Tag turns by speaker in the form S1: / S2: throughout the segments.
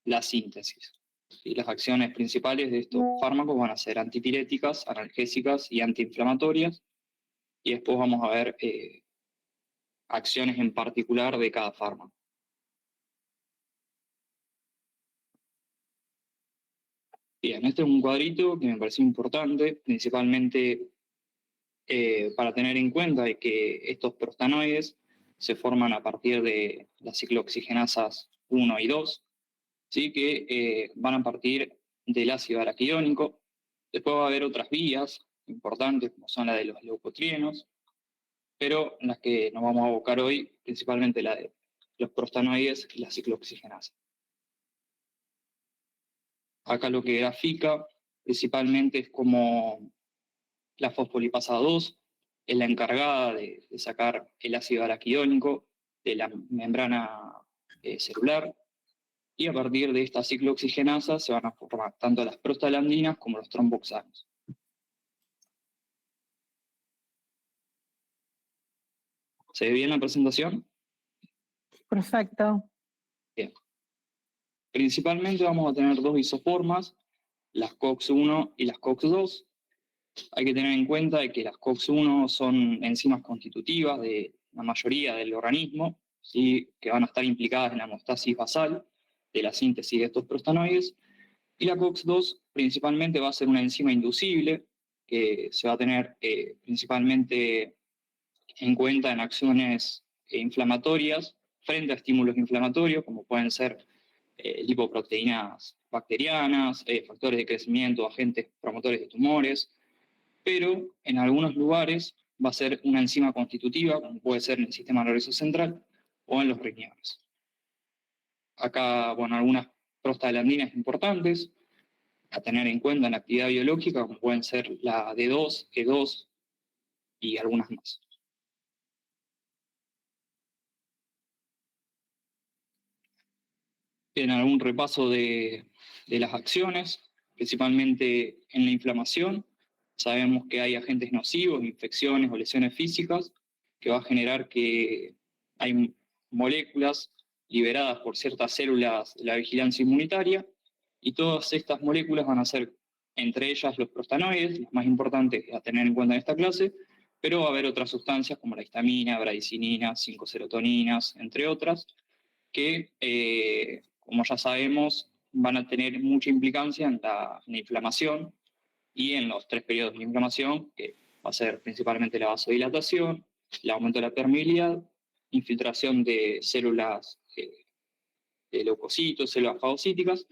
S1: la síntesis. Y las acciones principales de estos fármacos van a ser antipiréticas, analgésicas y antiinflamatorias. Y después vamos a ver acciones en particular de cada fármaco. Bien, este es un cuadrito que me pareció importante, principalmente para tener en cuenta de que estos prostanoides se forman a partir de las ciclooxigenasas 1 y 2, ¿sí? Que van a partir del ácido araquidónico. Después va a haber otras vías importantes, como son la de los leucotrienos, pero en las que nos vamos a abocar hoy, principalmente la de los prostanoides y la ciclooxigenasa. Acá lo que grafica principalmente es como la fosfolipasa 2 es la encargada de sacar el ácido araquidónico de la membrana celular, y a partir de esta ciclooxigenasa se van a formar tanto las prostaglandinas como los tromboxanos. ¿Se ve bien la presentación?
S2: Perfecto.
S1: Bien. Principalmente vamos a tener dos isoformas, las COX-1 y las COX-2. Hay que tener en cuenta de que las COX-1 son enzimas constitutivas de la mayoría del organismo, ¿sí? Que van a estar implicadas en la homeostasis basal de la síntesis de estos prostanoides, y la COX-2 principalmente va a ser una enzima inducible que se va a tener principalmente en cuenta en acciones inflamatorias frente a estímulos inflamatorios, como pueden ser lipoproteínas bacterianas, factores de crecimiento, agentes promotores de tumores, pero en algunos lugares va a ser una enzima constitutiva, como puede ser en el sistema nervioso central o en los riñones. Acá, bueno, algunas prostaglandinas importantes a tener en cuenta en la actividad biológica, como pueden ser la D2, E2 y algunas más. En algún repaso de las acciones, principalmente en la inflamación, sabemos que hay agentes nocivos, infecciones o lesiones físicas, que va a generar que hay moléculas liberadas por ciertas células de la vigilancia inmunitaria, y todas estas moléculas van a ser, entre ellas los prostanoides, las más importantes a tener en cuenta en esta clase, pero va a haber otras sustancias como la histamina, bradicinina, 5-serotoninas, entre otras, que, como ya sabemos, van a tener mucha implicancia en la inflamación y en los tres periodos de inflamación, que va a ser principalmente la vasodilatación, el aumento de la permeabilidad, infiltración de células de leucocitos, células fagocíticas,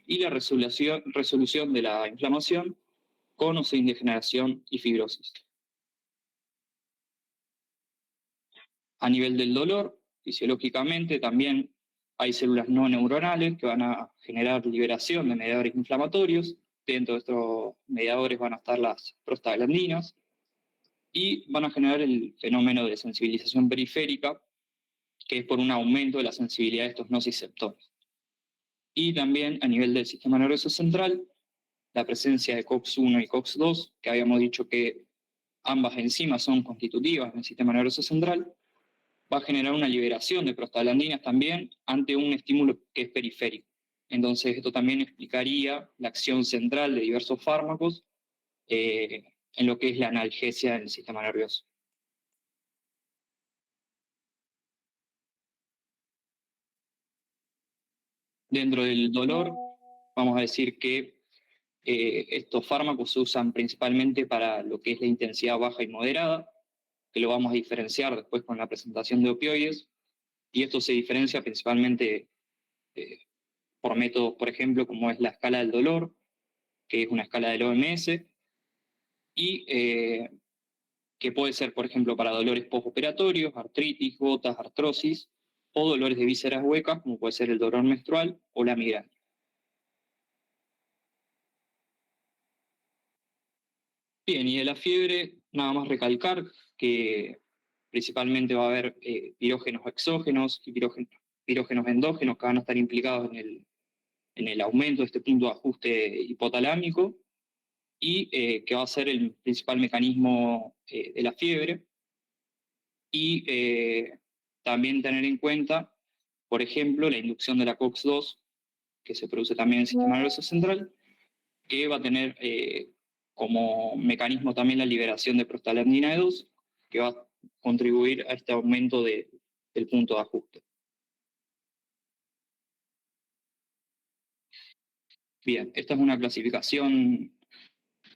S1: y la resolución de la inflamación con o sin degeneración y fibrosis. A nivel del dolor, fisiológicamente también hay células no neuronales que van a generar liberación de mediadores inflamatorios. Dentro de estos mediadores van a estar las prostaglandinas y van a generar el fenómeno de sensibilización periférica, que es por un aumento de la sensibilidad de estos nociceptores. Y también a nivel del sistema nervioso central, la presencia de COX-1 y COX-2, que habíamos dicho que ambas enzimas son constitutivas en el sistema nervioso central, va a generar una liberación de prostaglandinas también ante un estímulo que es periférico. Entonces, esto también explicaría la acción central de diversos fármacos en lo que es la analgesia en el sistema nervioso. Dentro del dolor, vamos a decir que estos fármacos se usan principalmente para lo que es la intensidad baja y moderada, que lo vamos a diferenciar después con la presentación de opioides, y esto se diferencia principalmente por métodos, por ejemplo, como es la escala del dolor, que es una escala del OMS, y que puede ser, por ejemplo, para dolores postoperatorios, artritis, gotas, artrosis, o dolores de vísceras huecas, como puede ser el dolor menstrual o la migraña. Bien, y de la fiebre, nada más recalcar que principalmente va a haber pirógenos exógenos y pirógenos endógenos que van a estar implicados en el aumento de este punto de ajuste hipotalámico, y que va a ser el principal mecanismo de la fiebre. Y también tener en cuenta, por ejemplo, la inducción de la COX-2 que se produce también en el sistema nervioso central, que va a tener como mecanismo también la liberación de prostaglandina E2, que va a contribuir a este aumento del punto de ajuste. Bien, esta es una clasificación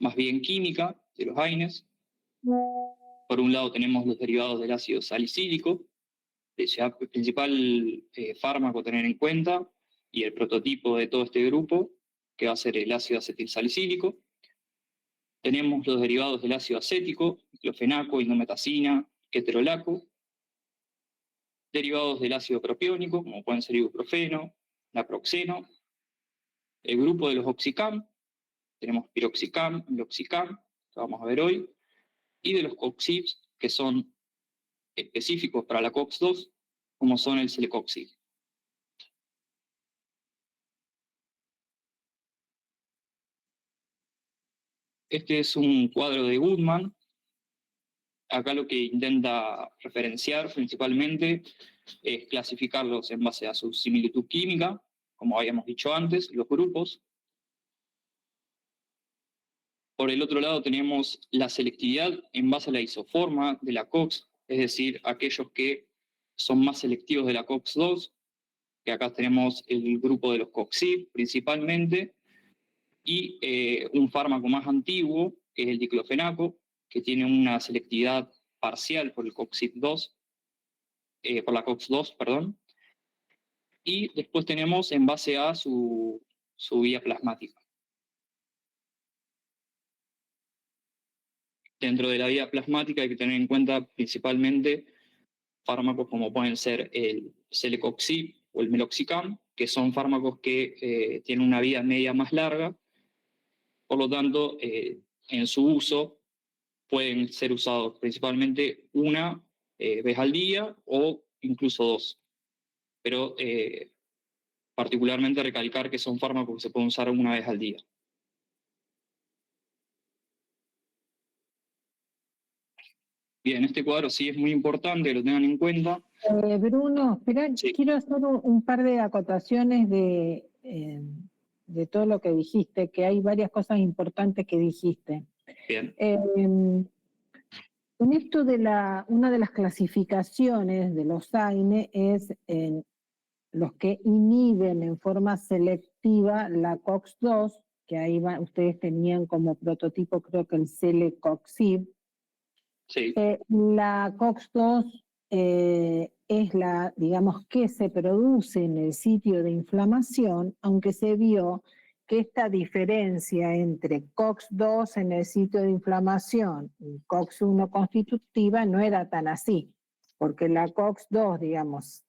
S1: más bien química de los AINES. Por un lado tenemos los derivados del ácido salicílico, el principal fármaco a tener en cuenta, y el prototipo de todo este grupo, que va a ser el ácido acetilsalicílico. Tenemos los derivados del ácido acético, diclofenaco, indometacina, ketorolaco. Derivados del ácido propiónico, como pueden ser ibuprofeno, naproxeno. El grupo de los oxicam, tenemos piroxicam, meloxicam, que vamos a ver hoy, y de los coxibs, que son específicos para la COX-2, como son el celecoxib. Este es un cuadro de Goodman. Acá lo que intenta referenciar principalmente es clasificarlos en base a su similitud química, como habíamos dicho antes, los grupos. Por el otro lado tenemos la selectividad en base a la isoforma de la COX, es decir, aquellos que son más selectivos de la COX-2, que acá tenemos el grupo de los COXIB principalmente, y un fármaco más antiguo, que es el diclofenaco, que tiene una selectividad parcial por el COXIB2, por la COX-2, perdón. Y después tenemos en base a su vía plasmática. Dentro de la vía plasmática hay que tener en cuenta principalmente fármacos como pueden ser el celecoxib o el meloxicam, que son fármacos que tienen una vida media más larga, por lo tanto, en su uso pueden ser usados principalmente una vez al día o incluso dos. Pero particularmente recalcar que son fármacos que se pueden usar una vez al día. Bien, este cuadro sí es muy importante que lo tengan en cuenta.
S2: Bruno, espera,
S1: Sí.
S2: quiero hacer un par de acotaciones de todo lo que dijiste, que hay varias cosas importantes que dijiste.
S1: Bien.
S2: En esto de una de las clasificaciones de los AINE es en los que inhiben en forma selectiva la COX-2, que ahí ustedes tenían como prototipo creo que el celecoxib.
S1: Sí.
S2: La COX-2 es la, digamos, que se produce en el sitio de inflamación, aunque se vio que esta diferencia entre COX-2 en el sitio de inflamación y COX-1 constitutiva no era tan así, porque la COX-2, digamos,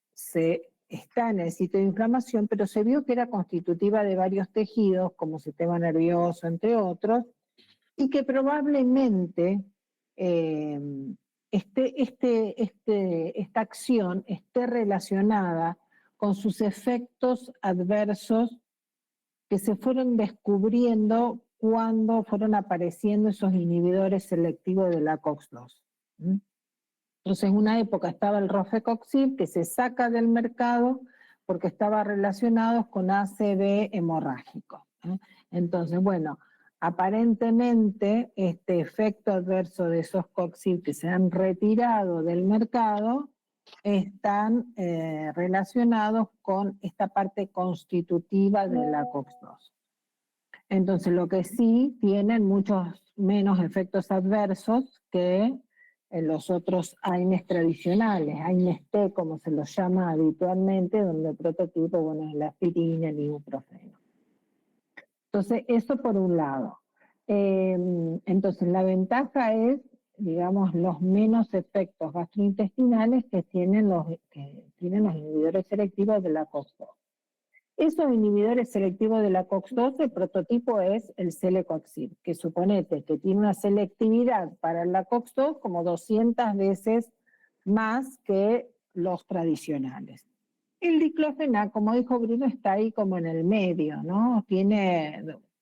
S2: está en el sitio de inflamación, pero se vio que era constitutiva de varios tejidos, como sistema nervioso, entre otros, y que probablemente esta acción esté relacionada con sus efectos adversos que se fueron descubriendo cuando fueron apareciendo esos inhibidores selectivos de la COX-2. Entonces, en una época estaba el rofecoxib, que se saca del mercado porque estaba relacionado con ACV hemorrágico. Entonces, bueno, aparentemente este efecto adverso de esos COXIB que se han retirado del mercado están relacionados con esta parte constitutiva de la COX-2. Entonces, lo que sí tienen muchos menos efectos adversos que los otros AINES tradicionales, AINES T como se los llama habitualmente, donde el prototipo, bueno, es la aspirina, el ibuprofeno. Entonces, eso por un lado. Entonces, la ventaja es, digamos, los menos efectos gastrointestinales que tienen los inhibidores selectivos de la COX-2. Esos inhibidores selectivos de la COX-2, el prototipo es el celecoxib, que suponete que tiene una selectividad para la COX-2 como 200 veces más que los tradicionales. El diclofenac, como dijo Bruno, está ahí como en el medio, ¿no?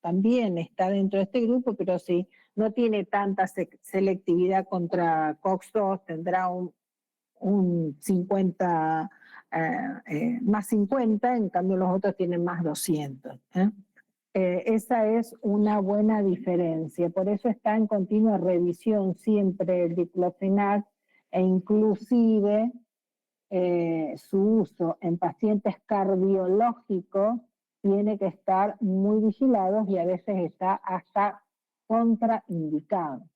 S2: También está dentro de este grupo, pero sí, no tiene tanta selectividad contra COX-2, tendrá un 50 más 50, en cambio los otros tienen más 200. Esa es una buena diferencia, por eso está en continua revisión siempre el diclofenac, e inclusive su uso en pacientes cardiológicos tiene que estar muy vigilados y a veces está hasta contraindicado.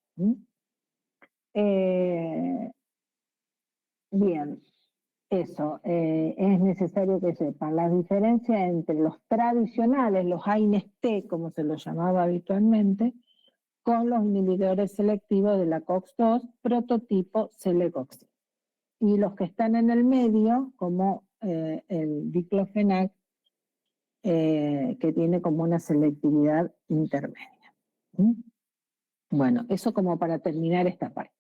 S2: Bien, eso, es necesario que sepan la diferencia entre los tradicionales, los AINES-T, como se los llamaba habitualmente, con los inhibidores selectivos de la COX-2, prototipo celecoxib. Y los que están en el medio, como el diclofenac, que tiene como una selectividad intermedia. Bueno, eso como para terminar esta parte.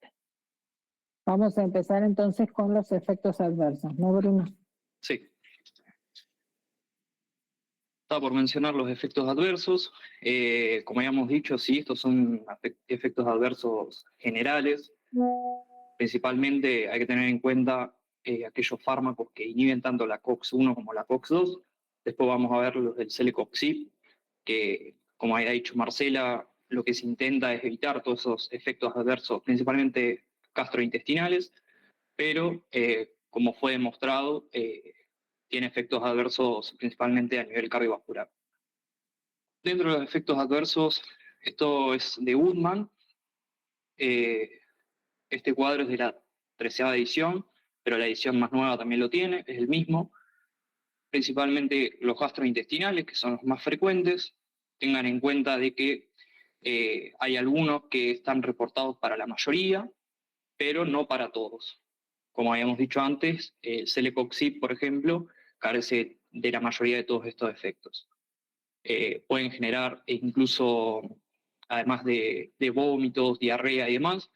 S2: Vamos a empezar entonces con los efectos adversos, ¿no, Bruno?
S1: Sí. Estaba por mencionar los efectos adversos. Como habíamos dicho, sí, estos son efectos adversos generales. Principalmente hay que tener en cuenta aquellos fármacos que inhiben tanto la COX-1 como la COX-2. Después vamos a ver los del celecoxib, que, como había dicho Marcela, lo que se intenta es evitar todos esos efectos adversos, principalmente gastrointestinales, pero como fue demostrado, tiene efectos adversos principalmente a nivel cardiovascular. Dentro de los efectos adversos, esto es de Goodman. Este cuadro es de la 13ª edición, pero la edición más nueva también lo tiene, es el mismo. Principalmente los gastrointestinales, que son los más frecuentes. Tengan en cuenta de que hay algunos que están reportados para la mayoría, pero no para todos. Como habíamos dicho antes, el celecoxib, por ejemplo, carece de la mayoría de todos estos efectos. Pueden generar incluso, además de vómitos, diarrea y demás,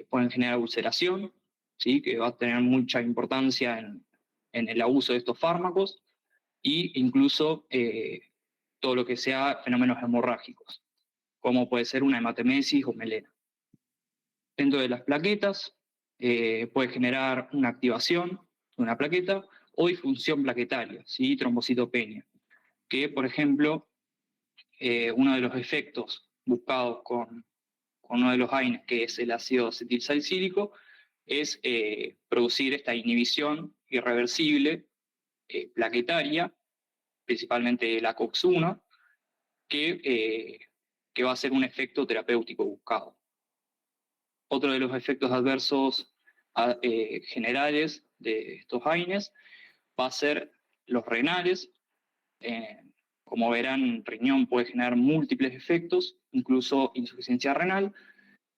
S1: pueden generar ulceración, ¿sí? Que va a tener mucha importancia en el abuso de estos fármacos, e incluso todo lo que sea fenómenos hemorrágicos, como puede ser una hematemesis o melena. Dentro de las plaquetas puede generar una activación de una plaqueta o disfunción plaquetaria, ¿sí? Trombocitopenia, que por ejemplo uno de los efectos buscados con uno de los AINES, que es el ácido acetilsalicílico, es producir esta inhibición irreversible plaquetaria, principalmente la COX-1, que va a ser un efecto terapéutico buscado. Otro de los efectos adversos generales de estos AINES va a ser los renales. Como verán, riñón puede generar múltiples efectos, incluso insuficiencia renal,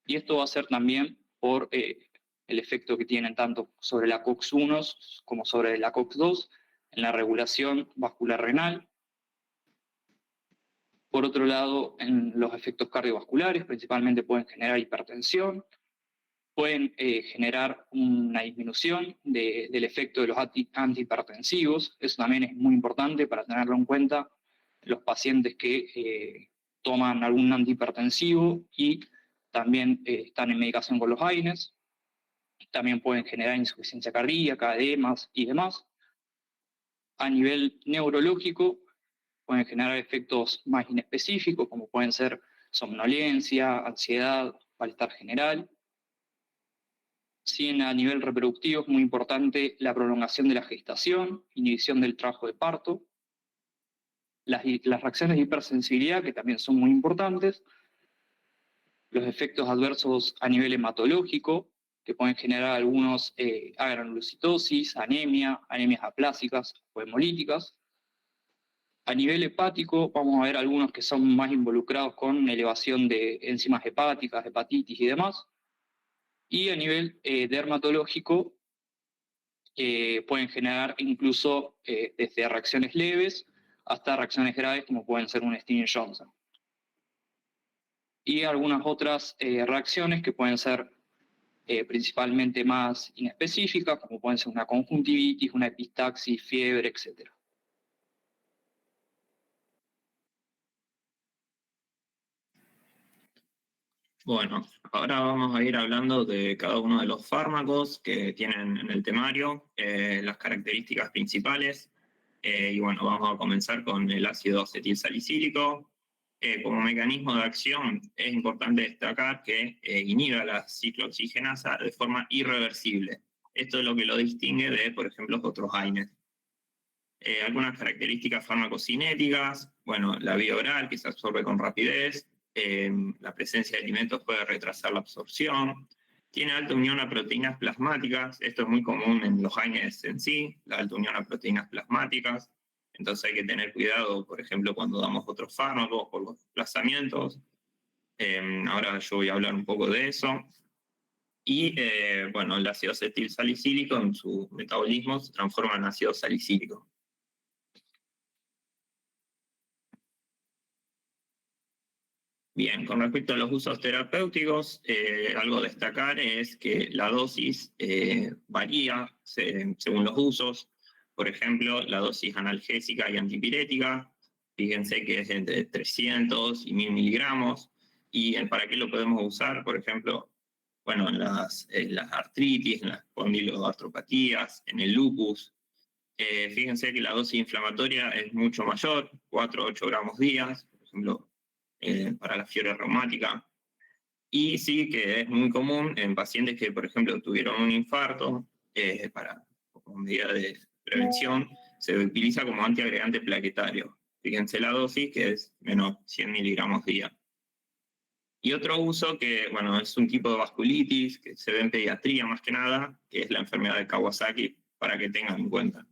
S1: y esto va a ser también por el efecto que tienen tanto sobre la COX-1 como sobre la COX-2 en la regulación vascular renal. Por otro lado, en los efectos cardiovasculares, principalmente pueden generar hipertensión, pueden generar una disminución del efecto de los antihipertensivos. Eso también es muy importante para tenerlo en cuenta los pacientes que toman algún antihipertensivo y también están en medicación con los AINES. También pueden generar insuficiencia cardíaca, edemas y demás. A nivel neurológico, pueden generar efectos más inespecíficos, como pueden ser somnolencia, ansiedad, malestar general. Sí, a nivel reproductivo es muy importante la prolongación de la gestación, inhibición del trabajo de parto, las reacciones de hipersensibilidad, que también son muy importantes, los efectos adversos a nivel hematológico, que pueden generar algunos agranulocitosis, anemia, anemias aplásicas o hemolíticas. A nivel hepático vamos a ver algunos que son más involucrados con elevación de enzimas hepáticas, hepatitis y demás. Y a nivel dermatológico pueden generar incluso desde reacciones leves hasta reacciones graves como pueden ser un Stevens-Johnson. Y algunas otras reacciones que pueden ser principalmente más inespecíficas, como pueden ser una conjuntivitis, una epistaxis, fiebre, etc.
S3: Bueno, ahora vamos a ir hablando de cada uno de los fármacos que tienen en el temario, las características principales. Y bueno, vamos a comenzar con el ácido acetilsalicílico. Como mecanismo de acción, es importante destacar que inhibe la ciclooxigenasa de forma irreversible. Esto es lo que lo distingue de, por ejemplo, otros AINES. Algunas características farmacocinéticas, bueno, la vía oral que se absorbe con rapidez, la presencia de alimentos puede retrasar la absorción, tiene alta unión a proteínas plasmáticas, esto es muy común en los AINES en sí, la alta unión a proteínas plasmáticas, entonces hay que tener cuidado, por ejemplo, cuando damos otros fármacos por los desplazamientos. Ahora yo voy a hablar un poco de eso. Y bueno, el ácido acetilsalicílico en su metabolismo se transforma en ácido salicílico. Bien, con respecto a los usos terapéuticos, algo a destacar es que la dosis varía según los usos. Por ejemplo, la dosis analgésica y antipirética, fíjense que es entre 300 y 1000 miligramos. ¿Y para qué lo podemos usar? Por ejemplo, bueno, en las artritis, en las espondiloartropatías, en el lupus. Fíjense que la dosis inflamatoria es mucho mayor, 4 a 8 gramos días, por ejemplo, para la fiebre reumática. Y sí que es muy común en pacientes que, por ejemplo, tuvieron un infarto, como medida de prevención, se utiliza como antiagregante plaquetario. Fíjense la dosis, que es menos 100 miligramos día. Y otro uso que, bueno, es un tipo de vasculitis que se ve en pediatría más que nada, que es la enfermedad de Kawasaki, para que tengan en cuenta.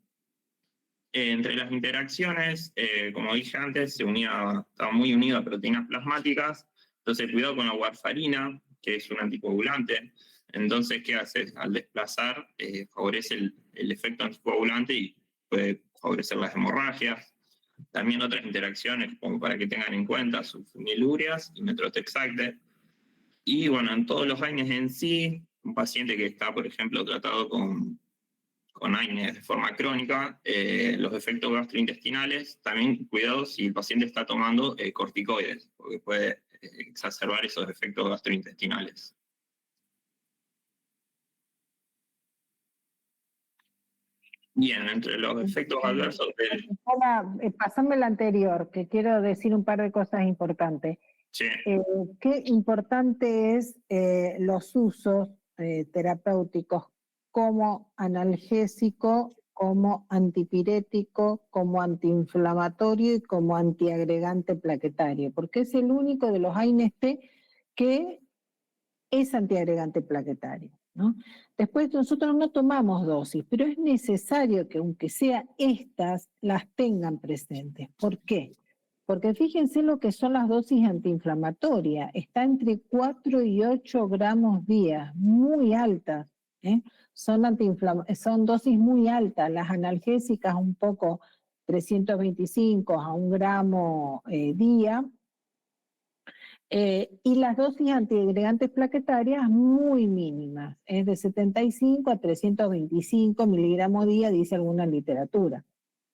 S3: Entre las interacciones, como dije antes, estaba muy unido a proteínas plasmáticas, entonces cuidado con la warfarina, que es un anticoagulante. Entonces, ¿qué hace? Al desplazar, favorece el efecto anticoagulante y puede favorecer las hemorragias. También otras interacciones, como para que tengan en cuenta, sulfonilurias y metrotexate. Y bueno, en todos los AINES en sí, un paciente que está, por ejemplo, tratado con AINES de forma crónica, los efectos gastrointestinales, también cuidado si el paciente está tomando corticoides, porque puede exacerbar esos efectos gastrointestinales. Bien, entre los efectos adversos del...
S2: Pasame la anterior, que quiero decir un par de cosas importantes.
S3: Sí.
S2: Qué importante es los usos terapéuticos como analgésico, como antipirético, como antiinflamatorio y como antiagregante plaquetario, porque es el único de los AINES-T que es antiagregante plaquetario, ¿no? Después nosotros no tomamos dosis, pero es necesario que aunque sea estas, las tengan presentes. ¿Por qué? Porque fíjense lo que son las dosis antiinflamatorias, está entre 4 y 8 gramos día, muy altas, ¿eh? Son dosis muy altas, las analgésicas un poco 325 a 1 gramo día, y las dosis antiagregantes plaquetarias muy mínimas, es de 75 a 325 miligramos día, dice alguna literatura.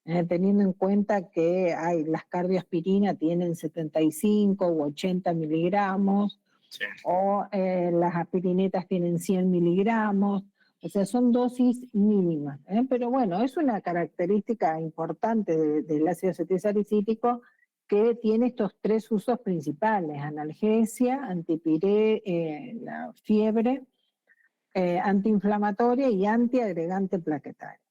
S2: Teniendo en cuenta que las cardioaspirinas tienen 75 u 80 miligramos, sí, o las aspirinetas tienen 100 miligramos, o sea, son dosis mínimas. Pero bueno, es una característica importante del ácido acetilsalicílico que tiene estos tres usos principales: analgesia, la fiebre, antiinflamatoria y antiagregante plaquetario.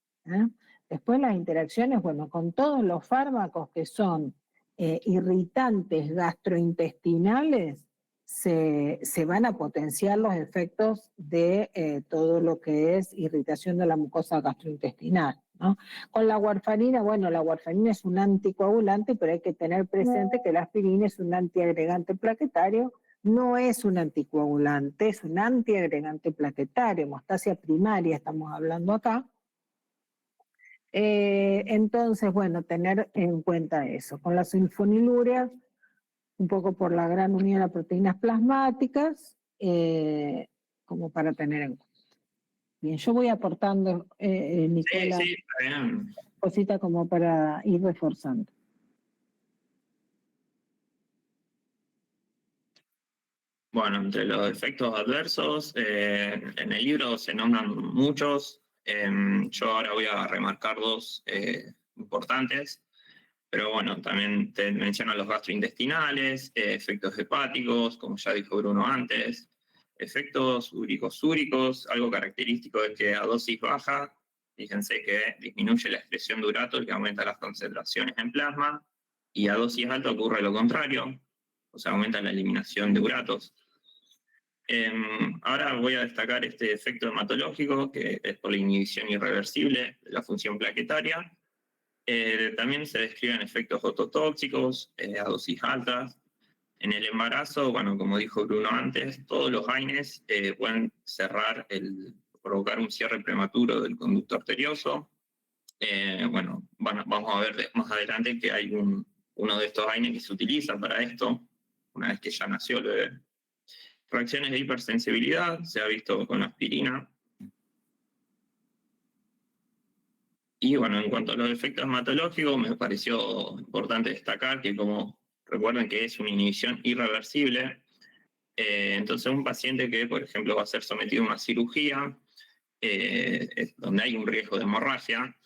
S2: Después las interacciones, bueno, con todos los fármacos que son irritantes gastrointestinales, se van a potenciar los efectos de todo lo que es irritación de la mucosa gastrointestinal, ¿no? Con la warfarina, bueno, la warfarina es un anticoagulante, pero hay que tener presente que la aspirina es un antiagregante plaquetario, no es un anticoagulante, es un antiagregante plaquetario, hemostasia primaria estamos hablando acá. Entonces, bueno, tener en cuenta eso. Con las sulfonilurias, un poco por la gran unión a proteínas plasmáticas, como para tener en cuenta. Bien, yo voy aportando, Nicola,
S3: sí, está bien.
S2: Cosita como para ir reforzando.
S3: Bueno, entre los efectos adversos, en el libro se nombran muchos. Yo ahora voy a remarcar dos importantes. Pero bueno, también te menciono los gastrointestinales, efectos hepáticos, como ya dijo Bruno antes, efectos úricos, algo característico es que a dosis baja, fíjense que disminuye la excreción de urato, el que aumenta las concentraciones en plasma, y a dosis alta ocurre lo contrario, o sea, aumenta la eliminación de uratos. Ahora voy a destacar este efecto hematológico, que es por la inhibición irreversible de la función plaquetaria. También se describen efectos ototóxicos a dosis altas. En el embarazo, bueno, como dijo Bruno antes, todos los AINES pueden provocar un cierre prematuro del conducto arterioso. Bueno, vamos a ver más adelante que hay uno de estos AINES que se utiliza para esto, una vez que ya nació el bebé. Reacciones de hipersensibilidad, se ha visto con la aspirina. Y bueno, en cuanto a los efectos hematológicos, me pareció importante destacar que, como recuerden que es una inhibición irreversible, entonces un paciente que, por ejemplo, va a ser sometido a una cirugía, donde hay un riesgo de hemorragia,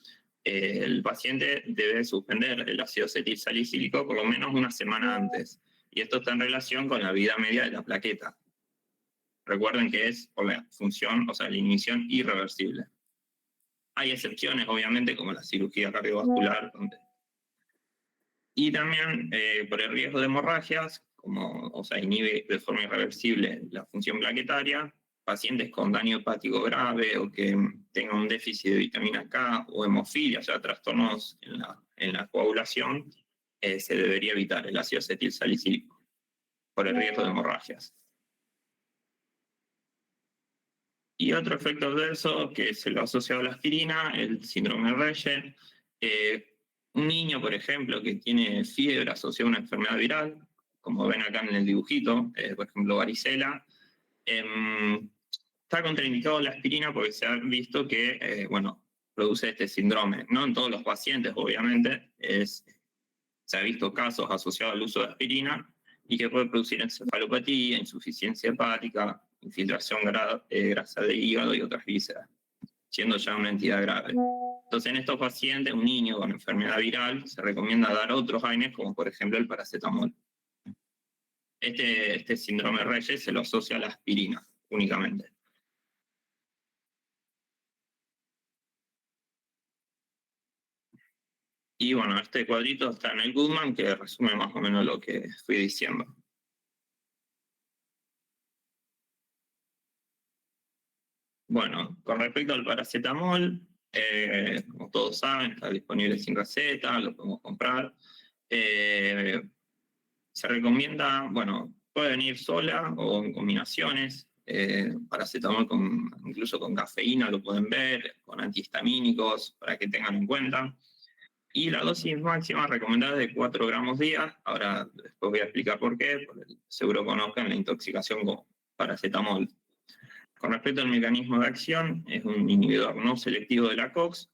S3: el paciente debe suspender el ácido acetilsalicílico por lo menos una semana antes. Y esto está en relación con la vida media de la plaqueta. Recuerden que es por la función, o sea, la inhibición irreversible. Hay excepciones, obviamente, como la cirugía cardiovascular. Y también por el riesgo de hemorragias, o sea, inhibe de forma irreversible la función plaquetaria, pacientes con daño hepático grave o que tengan un déficit de vitamina K o hemofilia, o sea, trastornos en la coagulación, se debería evitar el ácido acetilsalicílico por el riesgo de hemorragias. Y otro efecto adverso que se lo asocia a la aspirina, el síndrome Reye. Un niño, por ejemplo, que tiene fiebre asociada a una enfermedad viral, como ven acá en el dibujito, por ejemplo, varicela, está contraindicado la aspirina porque se ha visto que, bueno, produce este síndrome. No en todos los pacientes, obviamente, se ha visto casos asociados al uso de aspirina y que puede producir encefalopatía, insuficiencia hepática, infiltración grasa de hígado y otras vísceras, siendo ya una entidad grave. Entonces, en estos pacientes, un niño con enfermedad viral, se recomienda dar otros AINES, como por ejemplo el paracetamol. Este síndrome Reye se lo asocia a la aspirina únicamente. Y bueno, este cuadrito está en el Goodman, que resume más o menos lo que fui diciendo. Bueno, con respecto al paracetamol, como todos saben, está disponible sin receta, lo podemos comprar. Se recomienda, bueno, puede venir sola o en combinaciones, paracetamol incluso con cafeína lo pueden ver, con antihistamínicos, para que tengan en cuenta. Y la dosis máxima recomendada es de 4 gramos día. Ahora después voy a explicar por qué, porque seguro conozcan la intoxicación con paracetamol. Con respecto al mecanismo de acción, es un inhibidor no selectivo de la COX.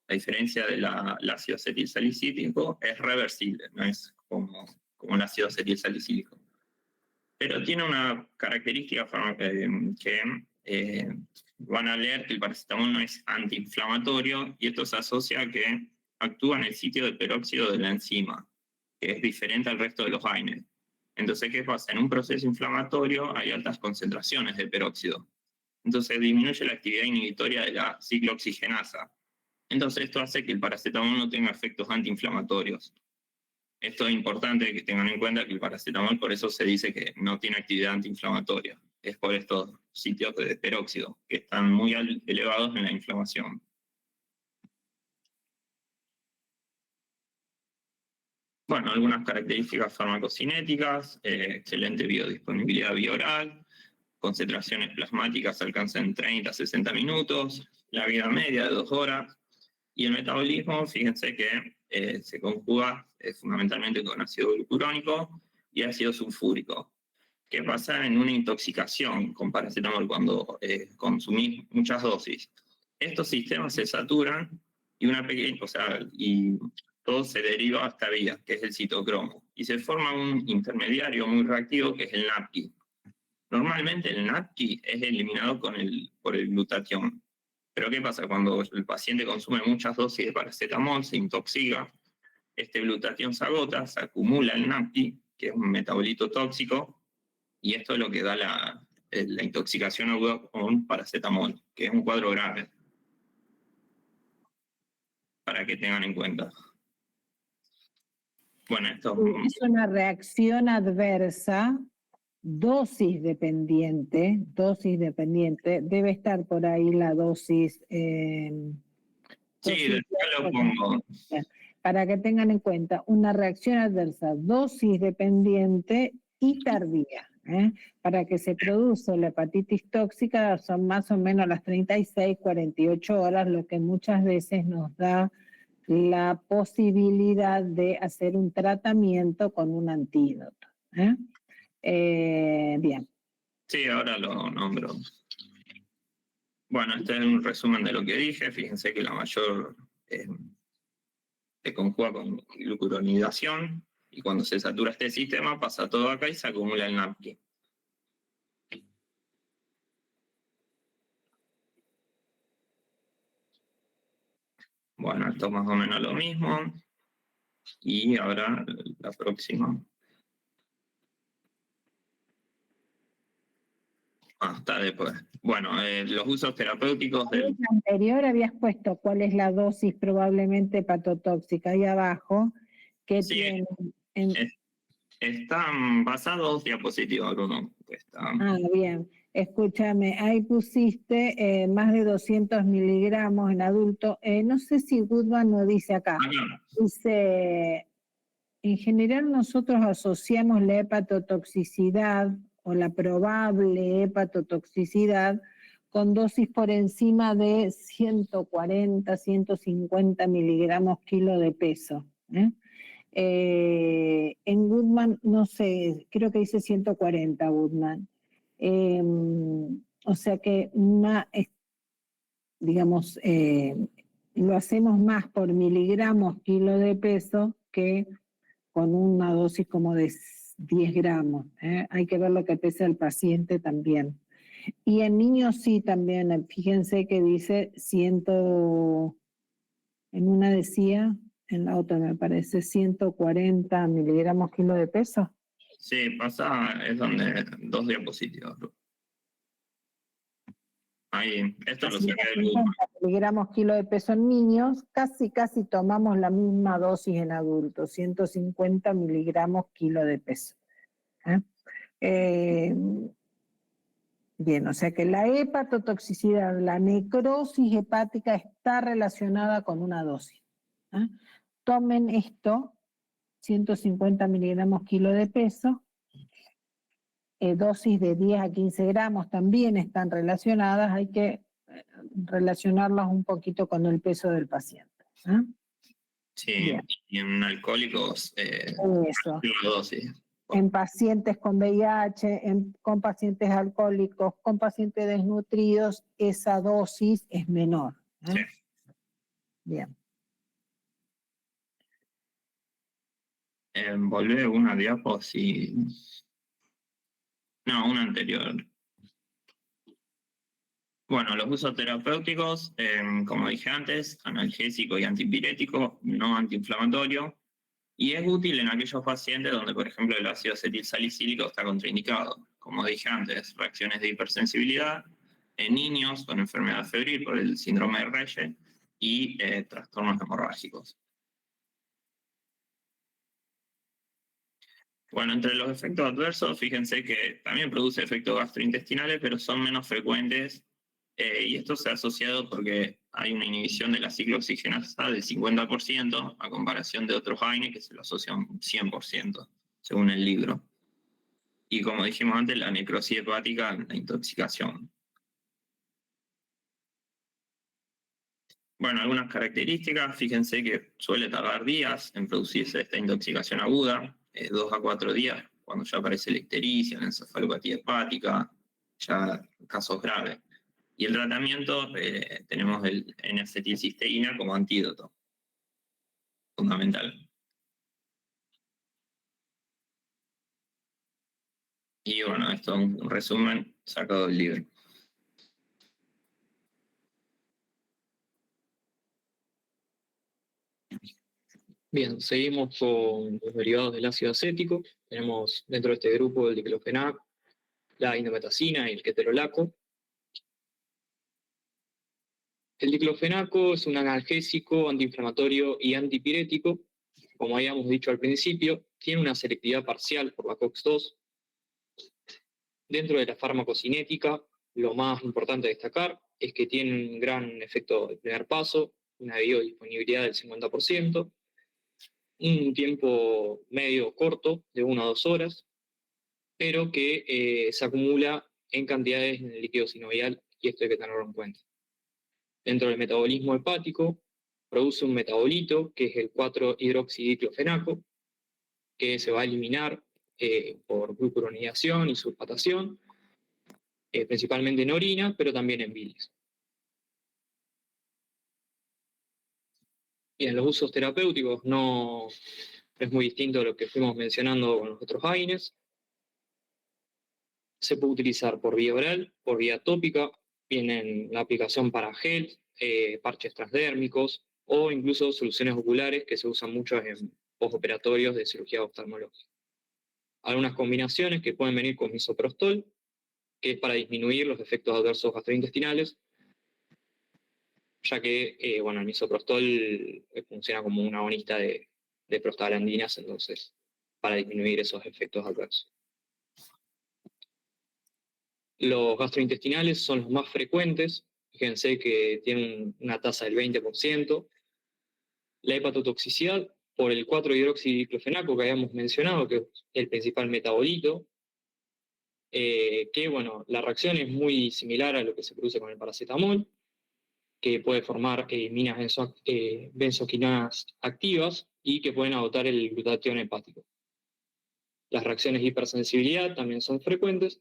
S3: A diferencia del ácido acetilsalicílico, es reversible, no es como el ácido acetilsalicílico. Pero tiene una característica que van a leer que el paracetamol no es antiinflamatorio, y esto se asocia a que actúa en el sitio del peróxido de la enzima, que es diferente al resto de los AINES. Entonces, ¿qué pasa? En un proceso inflamatorio hay altas concentraciones de peróxido. Entonces disminuye la actividad inhibitoria de la ciclooxigenasa. Entonces esto hace que el paracetamol no tenga efectos antiinflamatorios. Esto es importante que tengan en cuenta que el paracetamol, por eso se dice que no tiene actividad antiinflamatoria. Es por estos sitios de peróxido, que están muy elevados en la inflamación. Bueno, algunas características farmacocinéticas, excelente biodisponibilidad vía oral, concentraciones plasmáticas alcanzan 30 a 60 minutos, la vida media de 2 horas, y el metabolismo, fíjense que se conjuga fundamentalmente con ácido glucurónico y ácido sulfúrico. ¿Qué pasa en una intoxicación con paracetamol cuando consumís muchas dosis? Estos sistemas se saturan y todo se deriva a esta vía, que es el citocromo, y se forma un intermediario muy reactivo que es el NAPQI. Normalmente el NAPQI es eliminado por el glutatión. Pero ¿qué pasa? Cuando el paciente consume muchas dosis de paracetamol, se intoxica, este glutatión se agota, se acumula el NAPQI, que es un metabolito tóxico, y esto es lo que da la intoxicación aguda con paracetamol, que es un cuadro grave, para que tengan en cuenta. Bueno, esto
S2: Es una reacción adversa, dosis dependiente, debe estar por ahí la dosis.
S3: sí, después lo pongo.
S2: Para que tengan en cuenta, una reacción adversa, dosis dependiente y tardía. Para que se produce la hepatitis tóxica son más o menos las 36, 48 horas, lo que muchas veces nos da la posibilidad de hacer un tratamiento con un antídoto. Bien.
S3: Sí, ahora lo nombro. Bueno, este es un resumen de lo que dije. Fíjense que la mayor se conjuga con glucuronidación, y cuando se satura este sistema pasa todo acá y se acumula el NAPQI. Bueno, esto es más o menos lo mismo. Y ahora la próxima. Está después. Bueno, los usos terapéuticos
S2: En
S3: del...
S2: la anterior habías puesto cuál es la dosis probablemente hepatotóxica ahí abajo, que
S3: Sí,
S2: tiene...
S3: están basados diapositivas, Bruno.
S2: Bien. Escúchame, ahí pusiste más de 200 miligramos en adulto. No sé si Goodman lo dice acá. Dice, en general nosotros asociamos la hepatotoxicidad o la probable hepatotoxicidad con dosis por encima de 140, 150 miligramos kilo de peso. En Goodman, no sé, creo que dice 140 Goodman. O sea que digamos, lo hacemos más por miligramos kilo de peso que con una dosis como de 10 gramos. Hay que ver lo que pesa el paciente también. Y en niños sí también, fíjense que dice en una decía, en la otra me parece 140 miligramos kilo de peso.
S3: Sí, pasa, es donde dos diapositivas. Ahí, esto lo saqué del Google.
S2: Miligramos kilo de peso en niños, casi tomamos la misma dosis en adultos, 150 miligramos kilo de peso. Bien, o sea que la hepatotoxicidad, la necrosis hepática está relacionada con una dosis. Tomen esto, 150 miligramos kilo de peso, dosis de 10 a 15 gramos también están relacionadas, hay que relacionarlas un poquito con el peso del paciente.
S3: Sí,
S2: Bien.
S3: y en alcohólicos,
S2: Eso.
S3: la dosis.
S2: En pacientes con VIH, con pacientes alcohólicos, con pacientes desnutridos, esa dosis es menor.
S3: Sí.
S2: Bien.
S3: Volvé una diapositiva. No, una anterior. Bueno, los usos terapéuticos, como dije antes, analgésico y antipirético, no antiinflamatorio, y es útil en aquellos pacientes donde, por ejemplo, el ácido acetilsalicílico está contraindicado. Como dije antes, reacciones de hipersensibilidad en niños con enfermedad febril por el síndrome de Reye y trastornos hemorrágicos. Bueno, entre los efectos adversos, fíjense que también produce efectos gastrointestinales, pero son menos frecuentes, y esto se ha asociado porque hay una inhibición de la ciclooxigenasa del 50%, a comparación de otros AINE que se lo asocian un 100%, según el libro. Y como dijimos antes, la necrosis hepática, la intoxicación. Bueno, algunas características, fíjense que suele tardar días en producirse esta intoxicación aguda, 2 a 4 días, cuando ya aparece la ictericia, la encefalopatía hepática, ya casos graves. Y el tratamiento, tenemos el N-acetilcisteína como antídoto, fundamental. Y bueno, esto es un resumen sacado del libro.
S1: Bien, seguimos con los derivados del ácido acético. Tenemos dentro de este grupo el diclofenac, la indometacina y el ketorolaco. El diclofenaco es un analgésico, antiinflamatorio y antipirético. Como habíamos dicho al principio, tiene una selectividad parcial por la COX-2. Dentro de la farmacocinética, lo más importante a destacar es que tiene un gran efecto de primer paso, una biodisponibilidad del 50%, un tiempo medio corto de 1 a 2 horas, pero que se acumula en cantidades en el líquido sinovial, y esto hay que tenerlo en cuenta. Dentro del metabolismo hepático, produce un metabolito, que es el 4-hidroxidiclofenaco, que se va a eliminar por glucuronidación y sulfatación, principalmente en orina, pero también en bilis. Y en los usos terapéuticos no es muy distinto a lo que fuimos mencionando con los otros AINES. Se puede utilizar por vía oral, por vía tópica, viene la aplicación para gel, parches transdérmicos o incluso soluciones oculares que se usan mucho en postoperatorios de cirugía oftalmológica. Algunas combinaciones que pueden venir con misoprostol, que es para disminuir los efectos adversos gastrointestinales, ya que el misoprostol funciona como un agonista de prostaglandinas, entonces, para disminuir esos efectos adversos. Los gastrointestinales son los más frecuentes, fíjense que tienen una tasa del 20%. La hepatotoxicidad por el 4-hidroxidiclofenaco que habíamos mencionado, que es el principal metabolito, la reacción es muy similar a lo que se produce con el paracetamol, que puede formar minas benzoquinanas activas y que pueden agotar el glutatión hepático. Las reacciones de hipersensibilidad también son frecuentes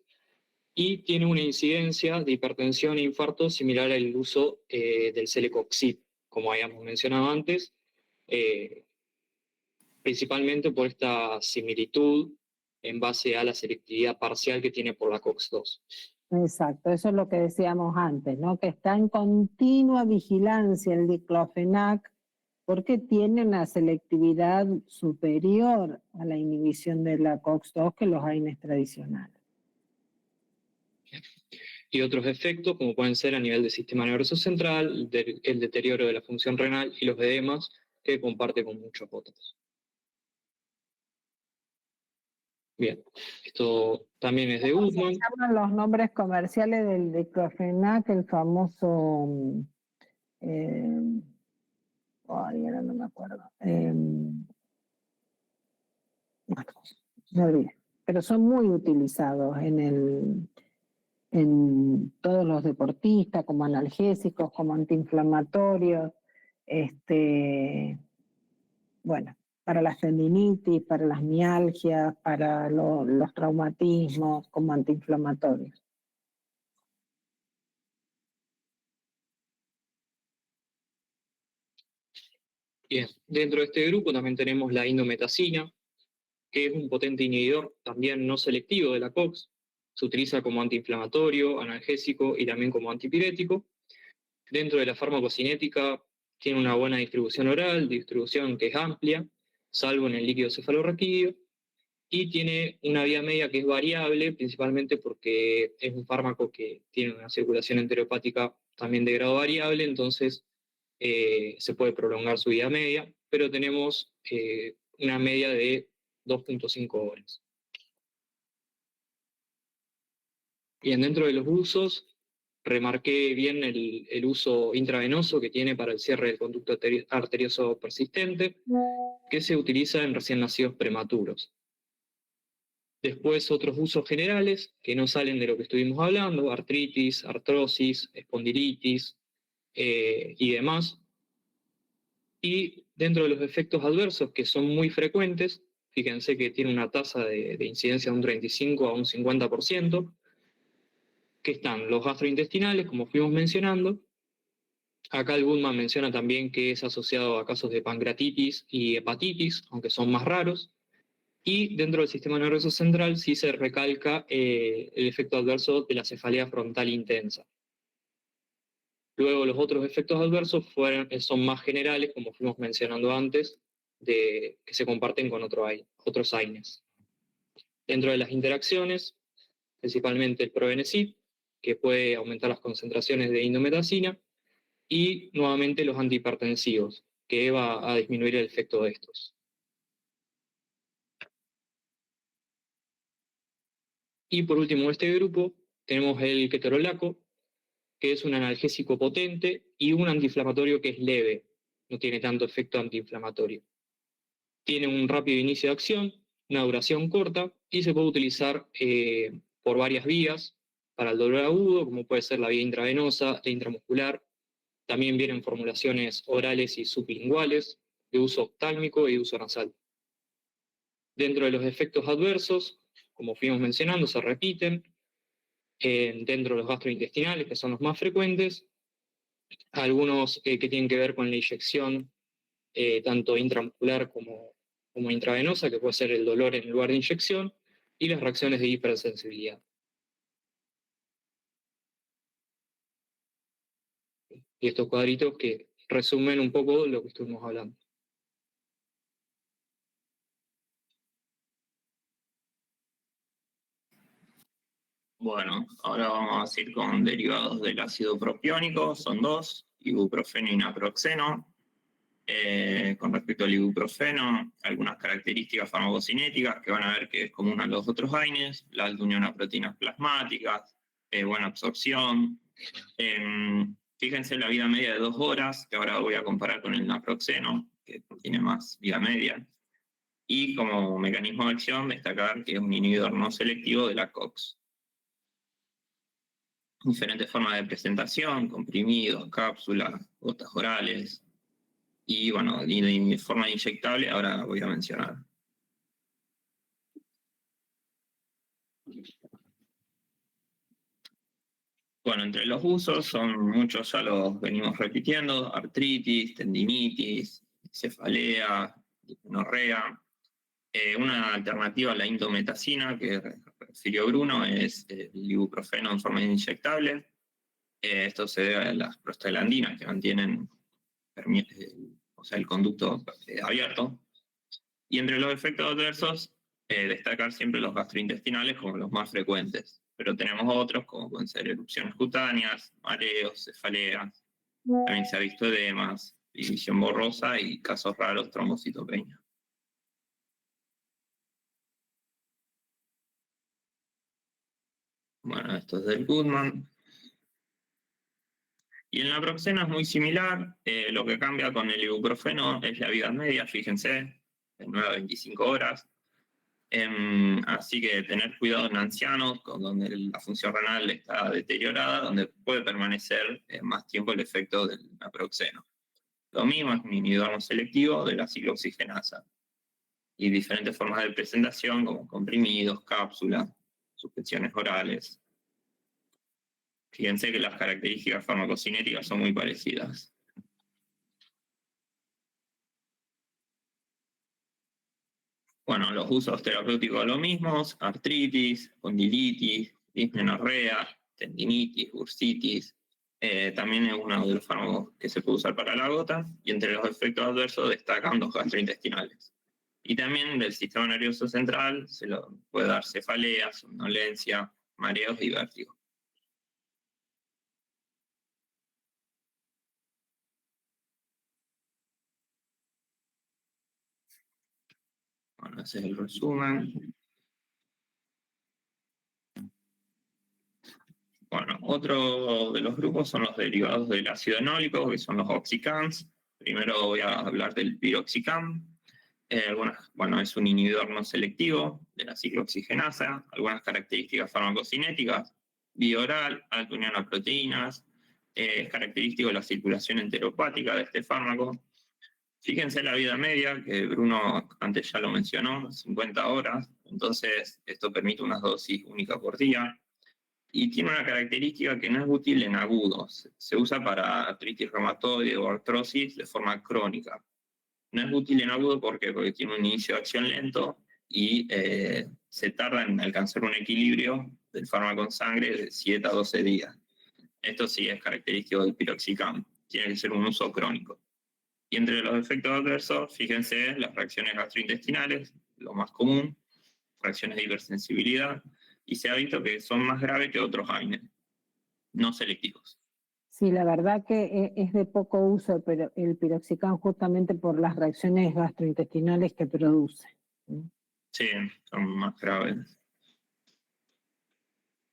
S1: y tiene una incidencia de hipertensión e infarto similar al uso del celecoxib, como habíamos mencionado antes, principalmente por esta similitud en base a la selectividad parcial que tiene por la COX-2.
S2: Exacto, eso es lo que decíamos antes, ¿no? Que está en continua vigilancia el diclofenac porque tiene una selectividad superior a la inhibición de la COX-2 que los AINES tradicionales.
S1: Y otros efectos, como pueden ser a nivel del sistema nervioso central, el deterioro de la función renal y los edemas, que comparte con muchos otros. Bien, esto también es de Goodman.
S2: Se llaman los nombres comerciales del diclofenac, el famoso, ahora no me acuerdo, bueno, me olvidé, pero son muy utilizados en todos los deportistas, como analgésicos, como antiinflamatorios, para las tendinitis, para las mialgias, para los traumatismos, como antiinflamatorios.
S1: Bien, dentro de este grupo también tenemos la indometacina, que es un potente inhibidor también no selectivo de la COX. Se utiliza como antiinflamatorio, analgésico y también como antipirético. Dentro de la farmacocinética tiene una buena distribución oral, distribución que es amplia, salvo en el líquido cefalorraquídeo, y tiene una vía media que es variable, principalmente porque es un fármaco que tiene una circulación enterohepática también de grado variable, entonces se puede prolongar su vía media, pero tenemos una media de 2.5 horas. Bien, dentro de los usos, remarqué bien el uso intravenoso que tiene para el cierre del conducto arterioso persistente, que se utiliza en recién nacidos prematuros. Después otros usos generales que no salen de lo que estuvimos hablando, artritis, artrosis, espondilitis y demás. Y dentro de los efectos adversos que son muy frecuentes, fíjense que tiene una tasa de incidencia de un 35 a un 50%, que están los gastrointestinales, como fuimos mencionando. Acá el Goodman menciona también que es asociado a casos de pancreatitis y hepatitis, aunque son más raros. Y dentro del sistema nervioso central sí se recalca el efecto adverso de la cefalea frontal intensa. Luego los otros efectos adversos son más generales, como fuimos mencionando antes, que se comparten con otros AINES. Dentro de las interacciones, principalmente el probenecid, que puede aumentar las concentraciones de indometacina, y nuevamente los antihipertensivos, que va a disminuir el efecto de estos. Y por último, de este grupo, tenemos el ketorolaco, que es un analgésico potente y un antiinflamatorio que es leve, no tiene tanto efecto antiinflamatorio. Tiene un rápido inicio de acción, una duración corta, y se puede utilizar por varias vías para el dolor agudo, como puede ser la vía intravenosa, la intramuscular. También vienen formulaciones orales y sublinguales, de uso oftálmico y de uso nasal. Dentro de los efectos adversos, como fuimos mencionando, se repiten. Dentro de los gastrointestinales, que son los más frecuentes, algunos que tienen que ver con la inyección, tanto intramuscular como intravenosa, que puede ser el dolor en lugar de inyección, y las reacciones de hipersensibilidad. Y estos cuadritos que resumen un poco lo que estuvimos hablando.
S3: Bueno, ahora vamos a ir con derivados del ácido propiónico, son dos, ibuprofeno y naproxeno. Con respecto al ibuprofeno, algunas características farmacocinéticas que van a ver que es común a los otros AINES, la alta unión a proteínas plasmáticas, buena absorción. Fíjense la vida media de 2 horas, que ahora voy a comparar con el naproxeno, que tiene más vida media. Y como mecanismo de acción, destacar que es un inhibidor no selectivo de la COX. Diferentes formas de presentación, comprimidos, cápsulas, gotas orales, y bueno, de forma inyectable ahora voy a mencionar. Bueno, entre los usos son muchos, ya los venimos repitiendo: artritis, tendinitis, cefalea, dismenorrea. Una alternativa a la indometacina que refirió Bruno es el ibuprofeno en forma inyectable. Esto se debe a las prostaglandinas que mantienen el conducto abierto. Y entre los efectos adversos, destacar siempre los gastrointestinales como los más frecuentes. Pero tenemos otros, como pueden ser erupciones cutáneas, mareos, cefaleas. También se ha visto edemas, división borrosa y casos raros, trombocitopenia. Bueno, esto es del Goodman. Y el naproxeno es muy similar. Lo que cambia con el ibuprofeno es la vida media, fíjense, de 9 a 25 horas. Así que tener cuidado en ancianos, donde la función renal está deteriorada, donde puede permanecer más tiempo el efecto del naproxeno. Lo mismo, es un inhibidor no selectivo de la ciclooxigenasa. Y diferentes formas de presentación, como comprimidos, cápsulas, suspensiones orales. Fíjense que las características farmacocinéticas son muy parecidas. Bueno, los usos terapéuticos lo mismos: artritis, condilitis, dismenorrea, tendinitis, bursitis. También es uno de los fármacos que se puede usar para la gota, y entre los efectos adversos destacan los gastrointestinales. Y también del sistema nervioso central se lo puede dar cefalea, somnolencia, mareos y vértigo. Bueno, ese es el resumen. Bueno, otro de los grupos son los derivados del ácido enólico, que son los oxicams. Primero voy a hablar del piroxicam. Bueno, es un inhibidor no selectivo de la ciclooxigenasa. Algunas características farmacocinéticas: vía oral, alta unión a proteínas. Es característico de la circulación enteropática de este fármaco. Fíjense la vida media, que Bruno antes ya lo mencionó, 50 horas. Entonces, esto permite unas dosis únicas por día. Y tiene una característica que no es útil en agudos. Se usa para artritis reumatoide o artrosis de forma crónica. No es útil en agudo porque tiene un inicio de acción lento y se tarda en alcanzar un equilibrio del fármaco en sangre de 7 a 12 días. Esto sí es característico del piroxicam, tiene que ser un uso crónico. Y entre los efectos adversos, fíjense las reacciones gastrointestinales, lo más común, reacciones de hipersensibilidad, y se ha visto que son más graves que otros AINES, no selectivos.
S2: Sí, la verdad que es de poco uso el piroxicam justamente por las reacciones gastrointestinales que produce.
S3: Sí, son más graves.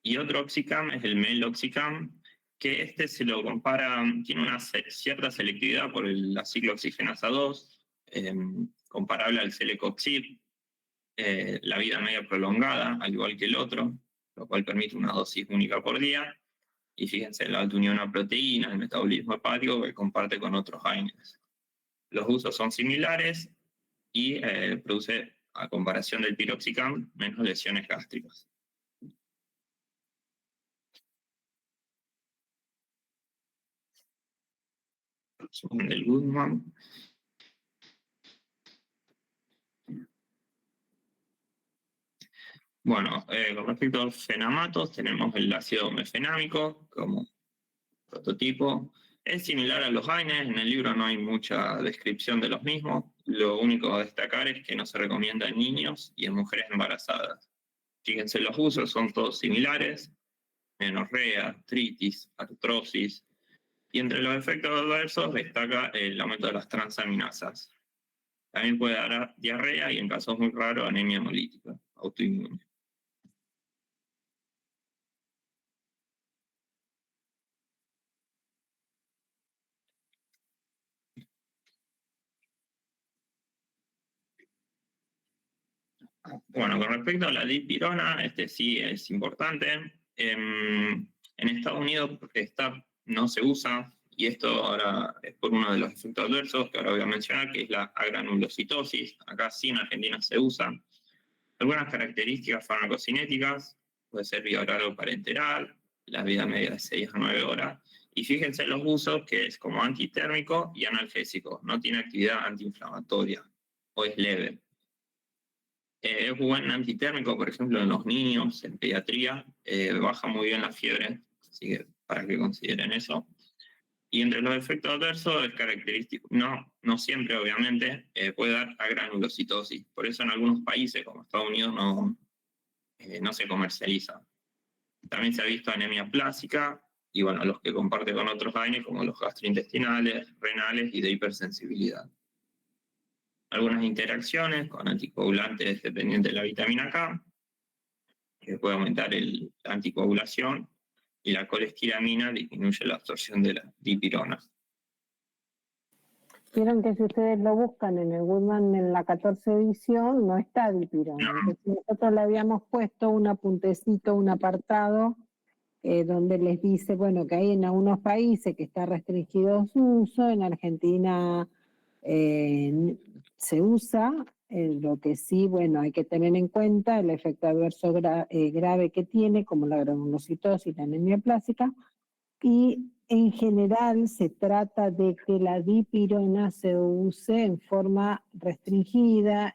S3: Y otro oxicam es el meloxicam, que este se lo compara, tiene una cierta selectividad por la ciclooxigenasa 2, comparable al celecoxib, la vida media prolongada, al igual que el otro, lo cual permite una dosis única por día. Y fíjense, la alta unión a proteínas, el metabolismo hepático que comparte con otros AINES. Los usos son similares y produce, a comparación del piroxicam, menos lesiones gástricas. Del Goodman. Bueno, con respecto a los fenamatos, tenemos el ácido mefenámico como prototipo. Es similar a los AINES, en el libro no hay mucha descripción de los mismos. Lo único a destacar es que no se recomienda en niños y en mujeres embarazadas. Fíjense, los usos son todos similares: menorrea, artritis, artrosis. Y entre los efectos adversos destaca el aumento de las transaminasas. También puede dar diarrea y, en casos muy raros, anemia hemolítica autoinmune. Bueno, con respecto a la dipirona, este sí es importante. En Estados Unidos no se usa, y esto ahora es por uno de los efectos adversos que ahora voy a mencionar, que es la agranulocitosis. Acá sí en Argentina se usa. Algunas características farmacocinéticas: puede ser vía oral o parenteral, la vida media de 6 a 9 horas. Y fíjense los usos, que es como antitérmico y analgésico. No tiene actividad antiinflamatoria o es leve. Es buen antitérmico, por ejemplo, en los niños, en pediatría, baja muy bien la fiebre, así que para que consideren eso. Y entre los efectos adversos es característico, no siempre obviamente, puede dar agranulocitosis. Por eso en algunos países como Estados Unidos no se comercializa. También se ha visto anemia plásica, y bueno, los que comparte con otros AINES como los gastrointestinales, renales y de hipersensibilidad. Algunas interacciones con anticoagulantes dependientes de la vitamina K, que puede aumentar la anticoagulación, y la colestiramina disminuye la absorción de la dipirona.
S2: Vieron que si ustedes lo buscan en el Goodman en la 14 edición, no está dipirona.
S3: No.
S2: Nosotros le habíamos puesto un apuntecito, un apartado, donde les dice, bueno, que hay en algunos países que está restringido su uso, en Argentina se usa, lo que sí, bueno, hay que tener en cuenta el efecto adverso grave que tiene, como la granulocitosis y la anemia plástica, y en general se trata de que la dipirona se use en forma restringida,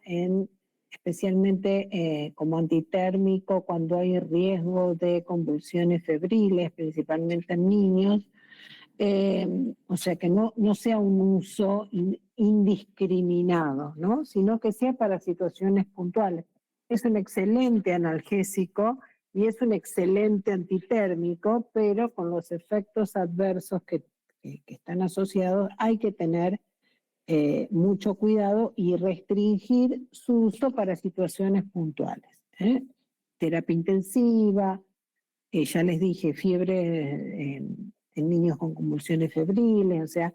S2: especialmente como antitérmico cuando hay riesgo de convulsiones febriles, principalmente en niños. O sea, que no sea un uso indiscriminado, ¿no? Sino que sea para situaciones puntuales. Es un excelente analgésico y es un excelente antitérmico, pero con los efectos adversos que están asociados hay que tener mucho cuidado y restringir su uso para situaciones puntuales. Terapia intensiva, ya les dije, fiebre en niños con convulsiones febriles, o sea,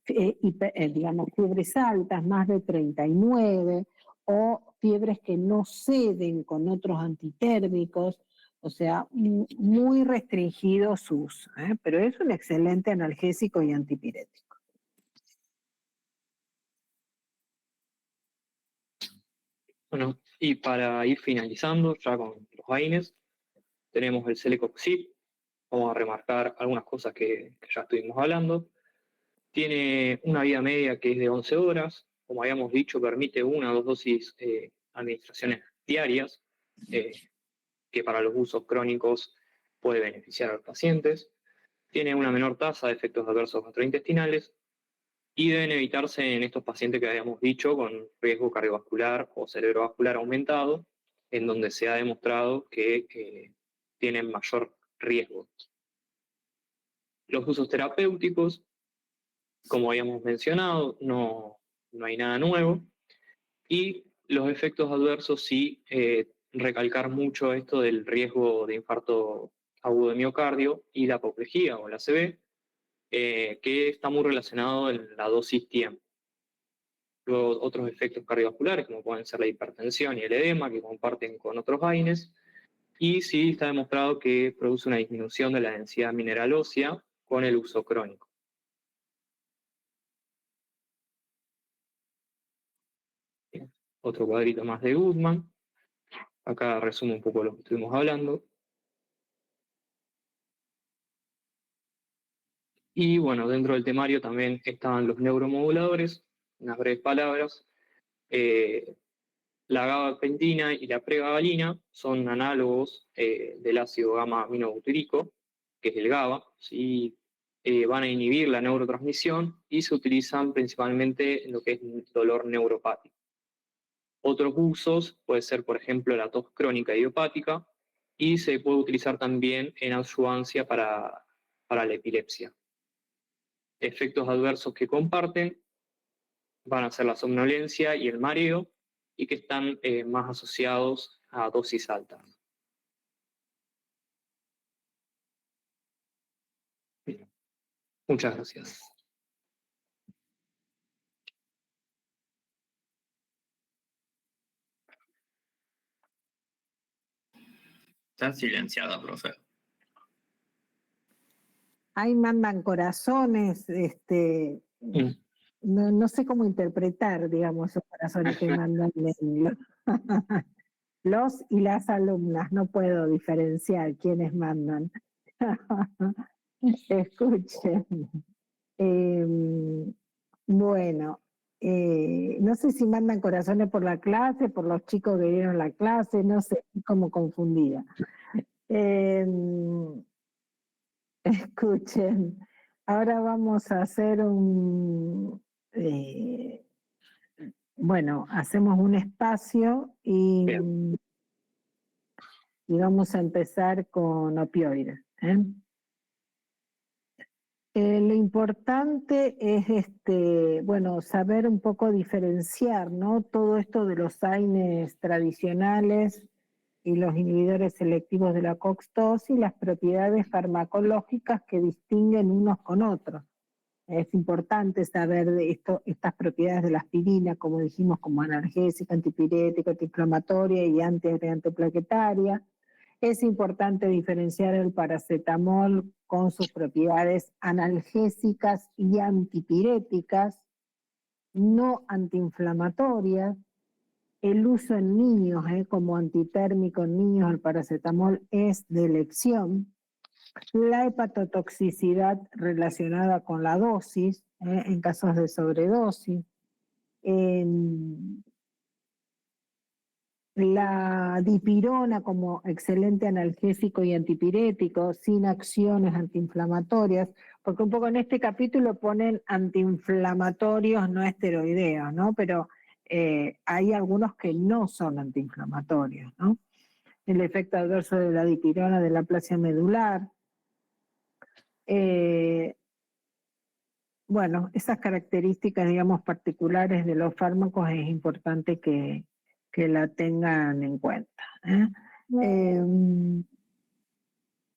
S2: digamos, fiebres altas, más de 39, o fiebres que no ceden con otros antitérmicos, o sea, muy restringido su uso, pero es un excelente analgésico y antipirético.
S1: Bueno, y para ir finalizando ya con los AINES, tenemos el celecoxib. Vamos a remarcar algunas cosas que ya estuvimos hablando. Tiene una vida media que es de 11 horas. Como habíamos dicho, permite 1 o 2 dosis administraciones diarias, que para los usos crónicos puede beneficiar a los pacientes. Tiene una menor tasa de efectos adversos gastrointestinales y deben evitarse en estos pacientes que habíamos dicho con riesgo cardiovascular o cerebrovascular aumentado, en donde se ha demostrado que tienen mayor riesgo. Los usos terapéuticos, como habíamos mencionado, no hay nada nuevo. Y los efectos adversos, sí, recalcar mucho esto del riesgo de infarto agudo de miocardio y la apoplejía o la ACV, que está muy relacionado en la dosis-tiempo. Luego, otros efectos cardiovasculares, como pueden ser la hipertensión y el edema, que comparten con otros AINES. Y sí está demostrado que produce una disminución de la densidad mineral ósea con el uso crónico. Bien. Otro cuadrito más de Goodman. Acá resumo un poco lo que estuvimos hablando. Y bueno, dentro del temario también estaban los neuromoduladores, unas breves palabras. La gabapentina y la pregabalina son análogos del ácido gamma-aminobutírico, que es el GABA, ¿sí? Van a inhibir la neurotransmisión y se utilizan principalmente en lo que es dolor neuropático. Otros usos puede ser, por ejemplo, la tos crónica idiopática, y se puede utilizar también en adjuvancia para la epilepsia. Efectos adversos que comparten van a ser la somnolencia y el mareo, y que están más asociados a dosis altas. Bien. Muchas gracias.
S3: Está silenciada, profe.
S2: Ahí mandan corazones, no sé cómo interpretar, digamos, esos corazones que mandan los y las alumnas, no puedo diferenciar quiénes mandan. Escuchen. Bueno, no sé si mandan corazones por la clase, por los chicos que dieron la clase, no sé, como confundida. Escuchen, ahora vamos a hacer bueno, hacemos un espacio y vamos a empezar con opioides. Lo importante es bueno, saber un poco diferenciar, ¿no? Todo esto de los AINES tradicionales y los inhibidores selectivos de la COX-2 y las propiedades farmacológicas que distinguen unos con otros. Es importante saber estas propiedades de la aspirina, como dijimos, como analgésica, antipirética, antiinflamatoria y antiagregante plaquetaria. Es importante diferenciar el paracetamol con sus propiedades analgésicas y antipiréticas, no antiinflamatorias. El uso en niños, como antitérmico en niños, el paracetamol es de elección. La hepatotoxicidad relacionada con la dosis, en casos de sobredosis. La dipirona como excelente analgésico y antipirético, sin acciones antiinflamatorias, porque un poco en este capítulo ponen antiinflamatorios no esteroideos, ¿no? Pero hay algunos que no son antiinflamatorios, ¿no? El efecto adverso de la dipirona de la aplasia medular. Bueno, esas características, digamos, particulares de los fármacos es importante que la tengan en cuenta.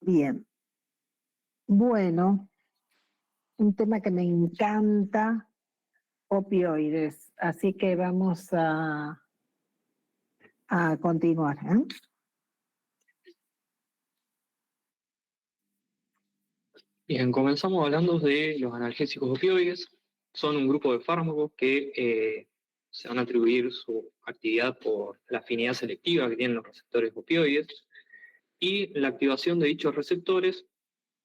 S2: Bien. Bueno, un tema que me encanta, opioides. Así que vamos a continuar.
S1: Bien, comenzamos hablando de los analgésicos opioides. Son un grupo de fármacos que se van a atribuir su actividad por la afinidad selectiva que tienen los receptores opioides, y la activación de dichos receptores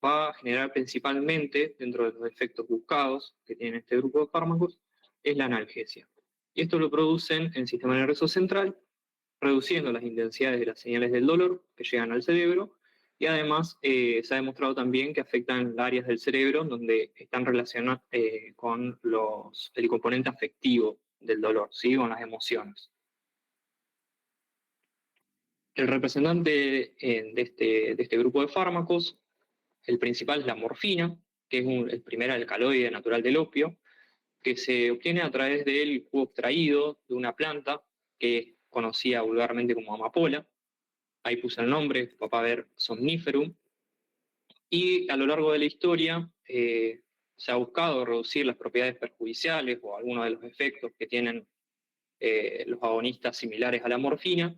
S1: va a generar principalmente, dentro de los efectos buscados que tiene este grupo de fármacos, es la analgesia. Y esto lo producen en el sistema nervioso central
S4: reduciendo las intensidades de las señales del dolor que llegan al cerebro, y además se ha demostrado también que afectan áreas del cerebro donde están relacionadas con el componente afectivo del dolor, ¿sí? Con las emociones. El representante de este grupo de fármacos, el principal es la morfina, que es el primer alcaloide natural del opio, que se obtiene a través del jugo extraído de una planta que es conocida vulgarmente como amapola. Ahí puse el nombre, Papaver somniferum. Y a lo largo de la historia se ha buscado reducir las propiedades perjudiciales o algunos de los efectos que tienen los agonistas similares a la morfina,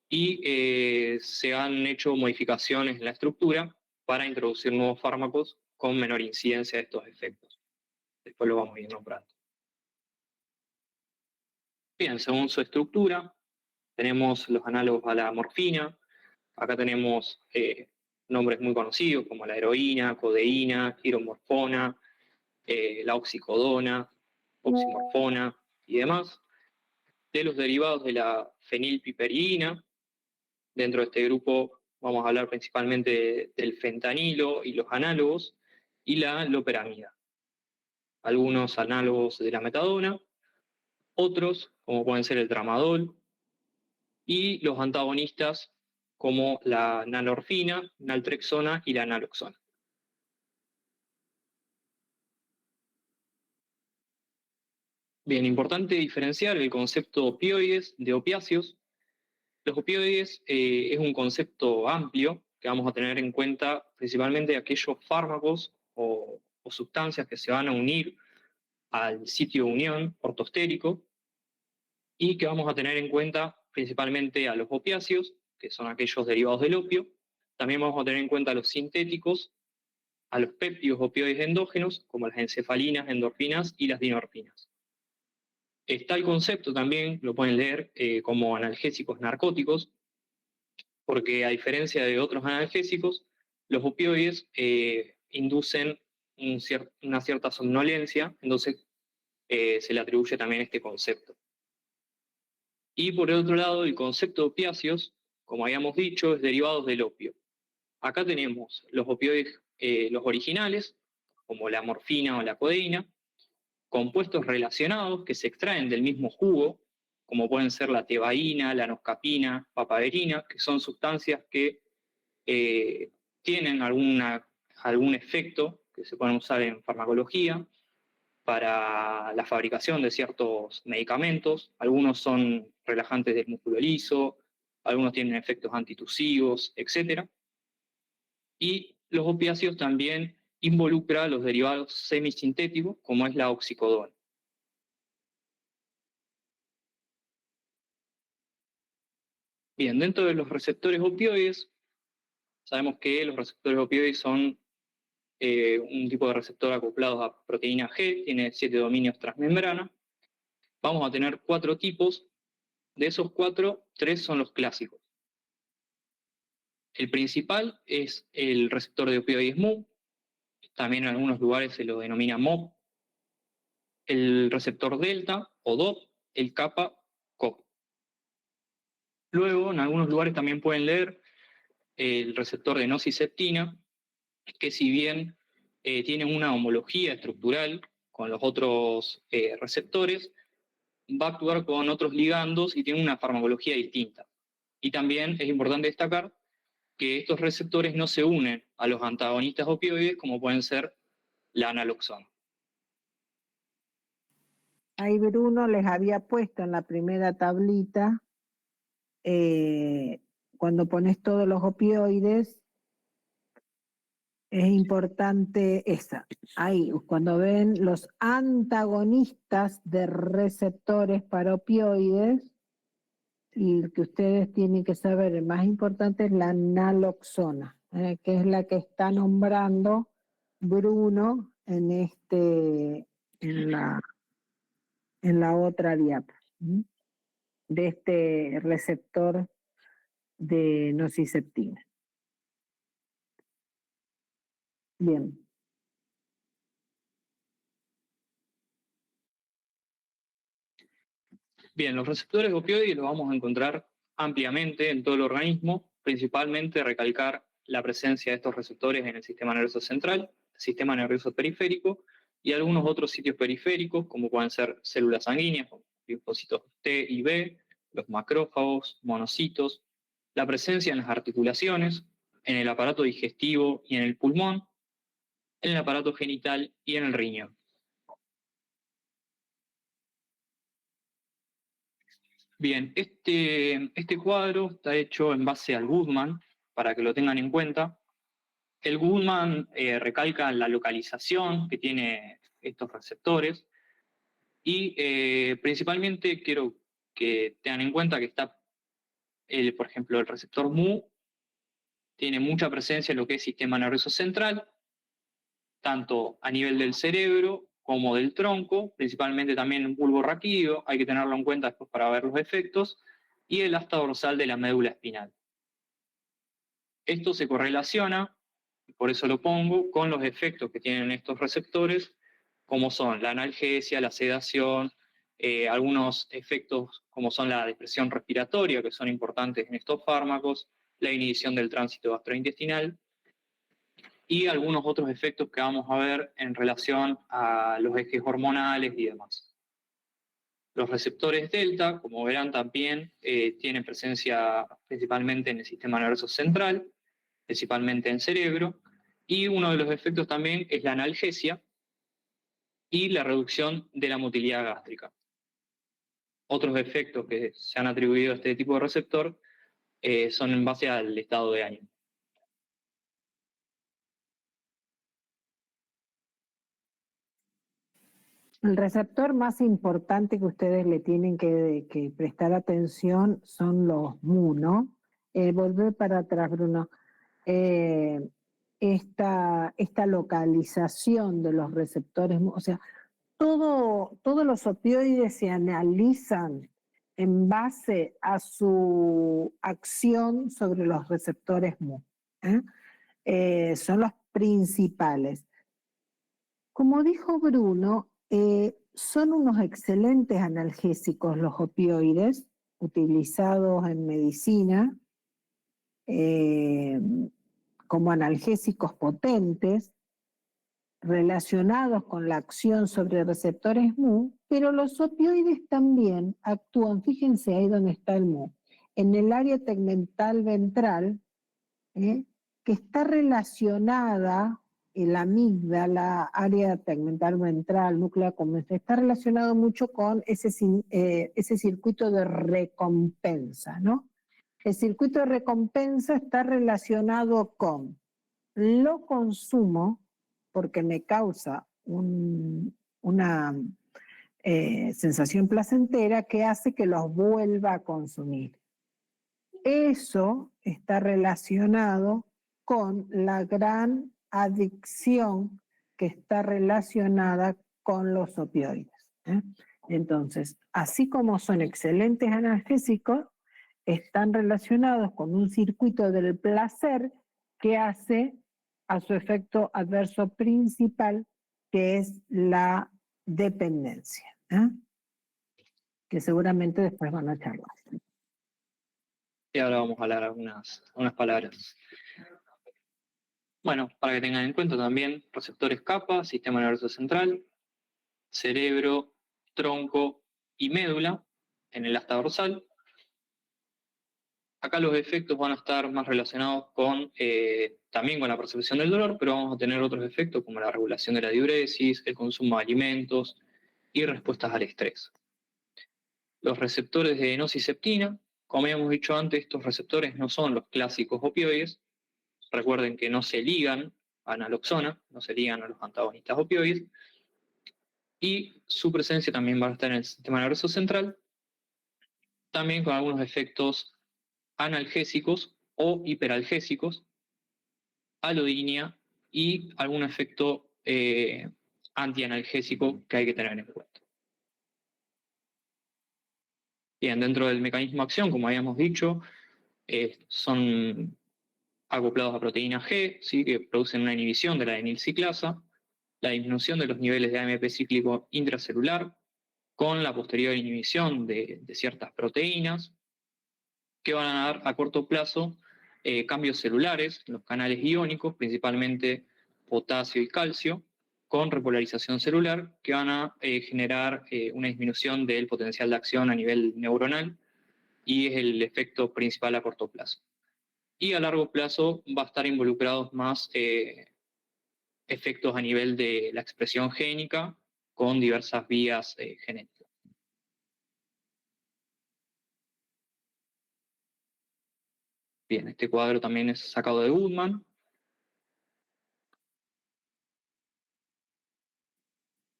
S4: y se han hecho modificaciones en la estructura para introducir nuevos fármacos con menor incidencia de estos efectos. Después lo vamos a ir nombrando. Bien, según su estructura, tenemos los análogos a la morfina. Acá tenemos nombres muy conocidos como la heroína, codeína, giromorfona, la oxicodona, oximorfona y demás. De los derivados de la fenilpiperidina, dentro de este grupo vamos a hablar principalmente del fentanilo y los análogos, y la loperamida. Algunos análogos de la metadona, otros, como pueden ser el tramadol, y los antagonistas como la nalorfina, naltrexona y la naloxona. Bien, importante diferenciar el concepto opioides de opiáceos. Los opioides es un concepto amplio que vamos a tener en cuenta principalmente aquellos fármacos o sustancias que se van a unir al sitio de unión ortostérico, y que vamos a tener en cuenta principalmente a los opiáceos, que son aquellos derivados del opio. También vamos a tener en cuenta a los sintéticos, a los péptidos opioides endógenos, como las encefalinas, endorfinas y las dinorfinas. Está el concepto también, lo pueden leer, como analgésicos narcóticos, porque a diferencia de otros analgésicos, los opioides inducen una cierta somnolencia, entonces se le atribuye también este concepto. Y por el otro lado, el concepto de opiáceos, como habíamos dicho, es derivado del opio. Acá tenemos los opioides, los originales, como la morfina o la codeína, compuestos relacionados que se extraen del mismo jugo, como pueden ser la tebaína, la noscapina, papaverina, que son sustancias que tienen algún efecto que se pueden usar en farmacología para la fabricación de ciertos medicamentos. Algunos son relajantes del músculo liso, algunos tienen efectos antitusivos, etc. Y los opiáceos también involucran los derivados semisintéticos, como es la oxicodona. Bien, dentro de los receptores opioides, sabemos que los receptores opioides son un tipo de receptor acoplado a proteína G, tiene 7 dominios transmembrana. Vamos a tener 4 tipos. De esos 4, 3 son los clásicos. El principal es el receptor de opioides mu, también en algunos lugares se lo denomina MOP. El receptor delta o DOP, el kappa COP. Luego, en algunos lugares también pueden leer el receptor de nociceptina, que si bien tiene una homología estructural con los otros receptores, va a actuar con otros ligandos y tiene una farmacología distinta. Y también es importante destacar que estos receptores no se unen a los antagonistas opioides, como pueden ser la naloxona.
S2: Ahí Bruno les había puesto en la primera tablita, cuando pones todos los opioides, es importante esa. Ahí, cuando ven los antagonistas de receptores para opioides, y el que ustedes tienen que saber, el más importante es la naloxona, que es la que está nombrando Bruno en la otra diapa, de este receptor de nociceptina. Bien.
S4: Bien, los receptores opioides los vamos a encontrar ampliamente en todo el organismo, principalmente recalcar la presencia de estos receptores en el sistema nervioso central, el sistema nervioso periférico y algunos otros sitios periféricos, como pueden ser células sanguíneas, como linfocitos T y B, los macrófagos, monocitos, la presencia en las articulaciones, en el aparato digestivo y en el pulmón, en el aparato genital y en el riñón. Bien, este cuadro está hecho en base al Goodman, para que lo tengan en cuenta. El Goodman recalca la localización que tiene estos receptores y principalmente quiero que tengan en cuenta que está, por ejemplo, el receptor Mu tiene mucha presencia en lo que es sistema nervioso central, tanto a nivel del cerebro como del tronco, principalmente también en bulbo raquídeo, hay que tenerlo en cuenta después para ver los efectos, y el asta dorsal de la médula espinal. Esto se correlaciona, por eso lo pongo, con los efectos que tienen estos receptores, como son la analgesia, la sedación, algunos efectos como son la depresión respiratoria, que son importantes en estos fármacos, la inhibición del tránsito gastrointestinal, y algunos otros efectos que vamos a ver en relación a los ejes hormonales y demás. Los receptores delta, como verán también, tienen presencia principalmente en el sistema nervioso central, principalmente en cerebro, y uno de los efectos también es la analgesia y la reducción de la motilidad gástrica. Otros efectos que se han atribuido a este tipo de receptor son en base al estado de ánimo.
S2: El receptor más importante que ustedes le tienen que prestar atención son los MU, ¿no? Volver para atrás, Bruno. Esta localización de los receptores MU, o sea, todos los opioides se analizan en base a su acción sobre los receptores MU. Son los principales. Como dijo Bruno, son unos excelentes analgésicos los opioides, utilizados en medicina como analgésicos potentes, relacionados con la acción sobre receptores MU, pero los opioides también actúan, fíjense ahí donde está el MU, en el área tegmental ventral, que está relacionada, la amígdala, área tegmental ventral, núcleo accumbens, está relacionado mucho con ese circuito de recompensa, ¿no? El circuito de recompensa está relacionado con lo consumo, porque me causa una sensación placentera que hace que los vuelva a consumir. Eso está relacionado con la gran adicción que está relacionada con los opioides. Entonces, así como son excelentes analgésicos, están relacionados con un circuito del placer que hace a su efecto adverso principal, que es la dependencia, que seguramente después van a charlar.
S4: Y ahora vamos a hablar unas palabras. Bueno, para que tengan en cuenta también, receptores kappa, sistema nervioso central, cerebro, tronco y médula en el asta dorsal. Acá los efectos van a estar más relacionados también con la percepción del dolor, pero vamos a tener otros efectos como la regulación de la diuresis, el consumo de alimentos y respuestas al estrés. Los receptores de nociceptina, como habíamos dicho antes, estos receptores no son los clásicos opioides. Recuerden que no se ligan a naloxona, no se ligan a los antagonistas opioides, y su presencia también va a estar en el sistema nervioso central, también con algunos efectos analgésicos o hiperalgésicos, alodinia y algún efecto antianalgésico que hay que tener en cuenta. Bien, dentro del mecanismo de acción, como habíamos dicho, son acoplados a proteína G, ¿sí? Que producen una inhibición de la adenilciclasa, la disminución de los niveles de AMP cíclico intracelular,
S1: con la posterior inhibición de ciertas proteínas, que van a dar a corto plazo cambios celulares en los canales iónicos, principalmente potasio y calcio, con repolarización celular, que van a generar una disminución del potencial de acción a nivel neuronal, y es el efecto principal a corto plazo. Y a largo plazo va a estar involucrados más efectos a nivel de la expresión génica con diversas vías genéticas. Bien, este cuadro también es sacado de Goodman.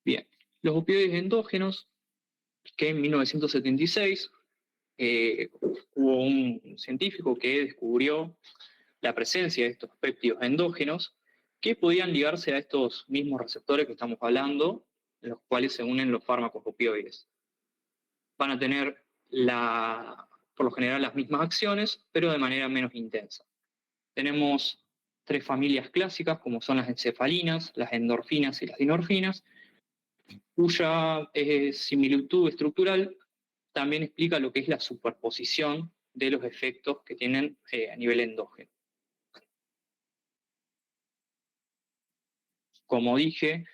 S1: Bien, los opioides endógenos, que en 1976 hubo un científico que descubrió la presencia de estos péptidos endógenos que podían ligarse a estos mismos receptores que estamos hablando, en los cuales se unen los fármacos opioides. Van a tener por lo general las mismas acciones, pero de manera menos intensa. Tenemos 3 familias clásicas, como son las encefalinas, las endorfinas y las dinorfinas, cuya similitud estructural también explica lo que es la superposición de los efectos que tienen a nivel endógeno. Como dije,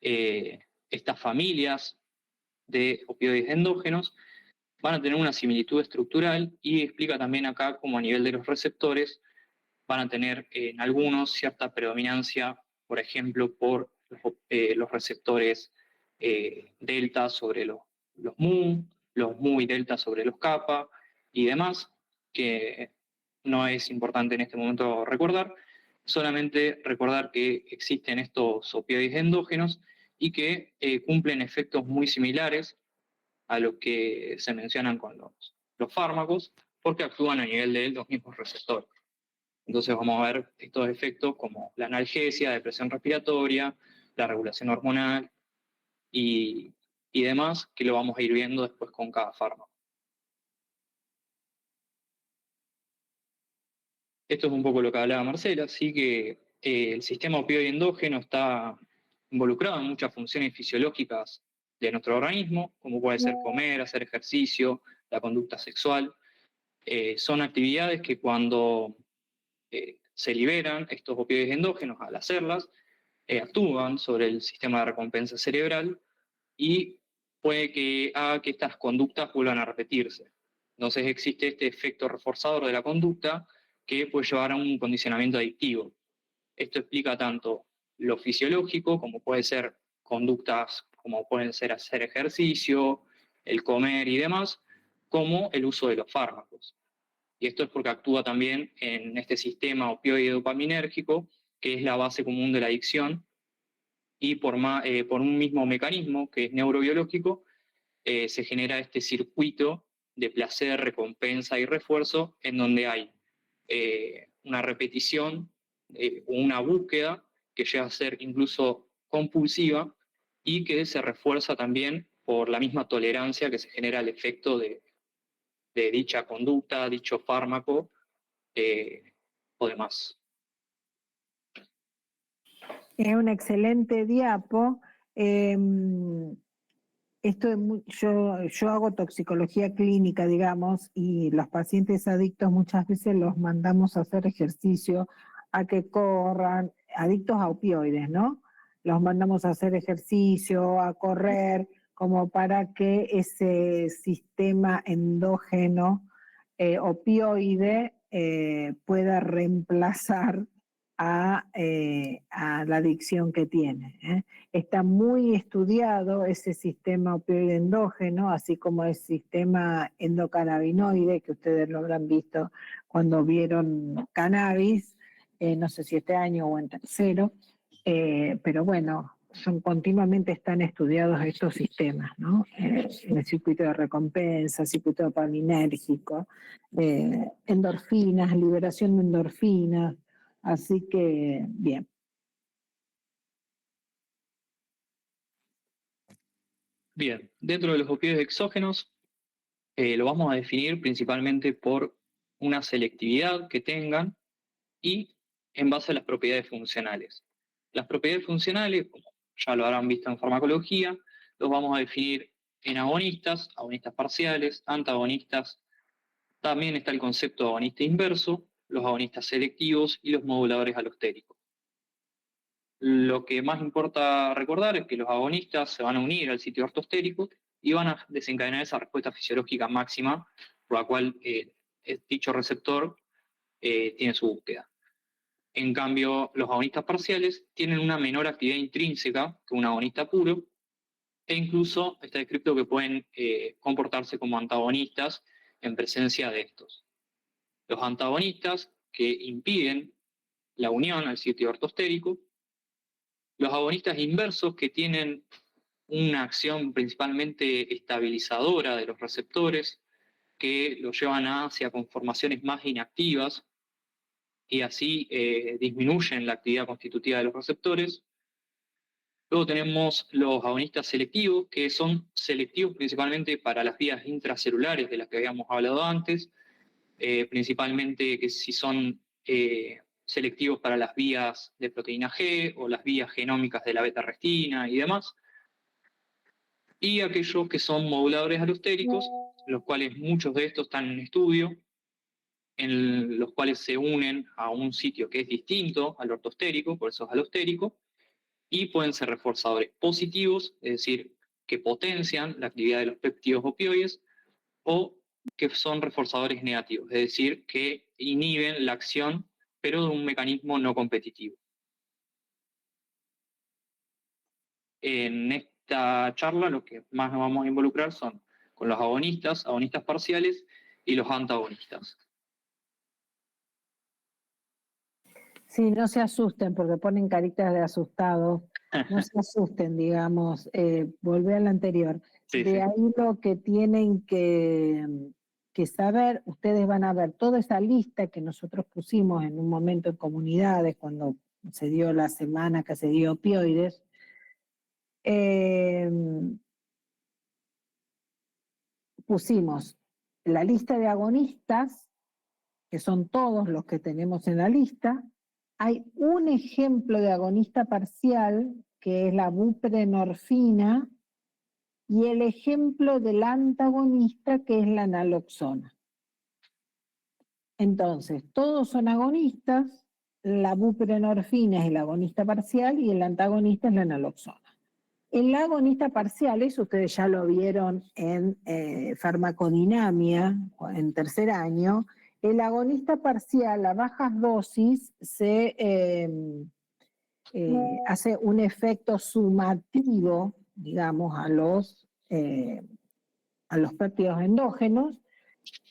S1: estas familias de opioides endógenos van a tener una similitud estructural, y explica también acá cómo a nivel de los receptores van a tener en algunos cierta predominancia, por ejemplo, por los receptores delta sobre los mu y delta sobre los kappa y demás, que no es importante en este momento recordar, solamente recordar que existen estos opioides endógenos y que cumplen efectos muy similares a lo que se mencionan con los fármacos, porque actúan a nivel de los mismos receptores. Entonces vamos a ver estos efectos como la analgesia, depresión respiratoria, la regulación hormonal y demás, que lo vamos a ir viendo después con cada fármaco. Esto es un poco lo que hablaba Marcela, así que el sistema opioide endógeno está involucrado en muchas funciones fisiológicas de nuestro organismo, como puede ser comer, hacer ejercicio, la conducta sexual. Son actividades que cuando se liberan estos opioides endógenos al hacerlas, actúan sobre el sistema de recompensa cerebral y puede que haga que estas conductas vuelvan a repetirse. Entonces existe este efecto reforzador de la conducta que puede llevar a un condicionamiento adictivo. Esto explica tanto lo fisiológico, como puede ser conductas como pueden ser hacer ejercicio, el comer y demás, como el uso de los fármacos. Y esto es porque actúa también en este sistema opioide dopaminérgico, que es la base común de la adicción, y por un mismo mecanismo, que es neurobiológico, se genera este circuito de placer, recompensa y refuerzo, en donde hay una repetición, una búsqueda que llega a ser incluso compulsiva y que se refuerza también por la misma tolerancia que se genera al efecto de dicha conducta, dicho fármaco o demás.
S2: Es un excelente diapo. Yo hago toxicología clínica, digamos, y los pacientes adictos muchas veces los mandamos a hacer ejercicio, a que corran, adictos a opioides, ¿no? Los mandamos a hacer ejercicio, a correr, como para que ese sistema endógeno opioide pueda reemplazar a la adicción que tiene. Está muy estudiado ese sistema opioide endógeno, así como el sistema endocannabinoide, que ustedes lo habrán visto cuando vieron cannabis, no sé si este año o en tercero, pero bueno, continuamente están estudiados estos sistemas, ¿no? El circuito de recompensa, circuito dopaminérgico, endorfinas, liberación de endorfinas, así que bien.
S1: Bien, dentro de los opioides exógenos lo vamos a definir principalmente por una selectividad que tengan y en base a las propiedades funcionales. Las propiedades funcionales, como ya lo habrán visto en farmacología, los vamos a definir en agonistas, agonistas parciales, antagonistas. También está el concepto de agonista inverso, los agonistas selectivos y los moduladores alostéricos. Lo que más importa recordar es que los agonistas se van a unir al sitio ortostérico y van a desencadenar esa respuesta fisiológica máxima por la cual dicho receptor tiene su búsqueda. En cambio, los agonistas parciales tienen una menor actividad intrínseca que un agonista puro, e incluso está descrito que pueden comportarse como antagonistas en presencia de estos. Los antagonistas que impiden la unión al sitio ortostérico, los agonistas inversos que tienen una acción principalmente estabilizadora de los receptores, que los llevan hacia conformaciones más inactivas y así disminuyen la actividad constitutiva de los receptores. Luego tenemos los agonistas selectivos, que son selectivos principalmente para las vías intracelulares de las que habíamos hablado antes, principalmente que si son selectivos para las vías de proteína G o las vías genómicas de la beta-arrestina y demás. Y aquellos que son moduladores alostéricos, los cuales muchos de estos están en estudio, en los cuales se unen a un sitio que es distinto al ortostérico, por eso es alostérico, y pueden ser reforzadores positivos, es decir, que potencian la actividad de los péptidos opioides, o que son reforzadores negativos, es decir, que inhiben la acción, pero de un mecanismo no competitivo. En esta charla lo que más nos vamos a involucrar son con los agonistas, agonistas parciales y los antagonistas.
S2: Sí, no se asusten porque ponen caritas de asustados. No se asusten, digamos. Volvé al anterior.
S1: Sí,
S2: de
S1: sí.
S2: ahí lo que tienen que saber, ustedes van a ver toda esa lista que nosotros pusimos en un momento en comunidades cuando se dio la semana que se dio opioides. Pusimos la lista de agonistas, que son todos los que tenemos en la lista. Hay un ejemplo de agonista parcial, que es la buprenorfina, y el ejemplo del antagonista, que es la naloxona. Entonces, todos son agonistas, la buprenorfina es el agonista parcial y el antagonista es la naloxona. El agonista parcial, eso ustedes ya lo vieron en farmacodinamia, en tercer año. El agonista parcial a bajas dosis se hace un efecto sumativo, digamos, a los péptidos endógenos,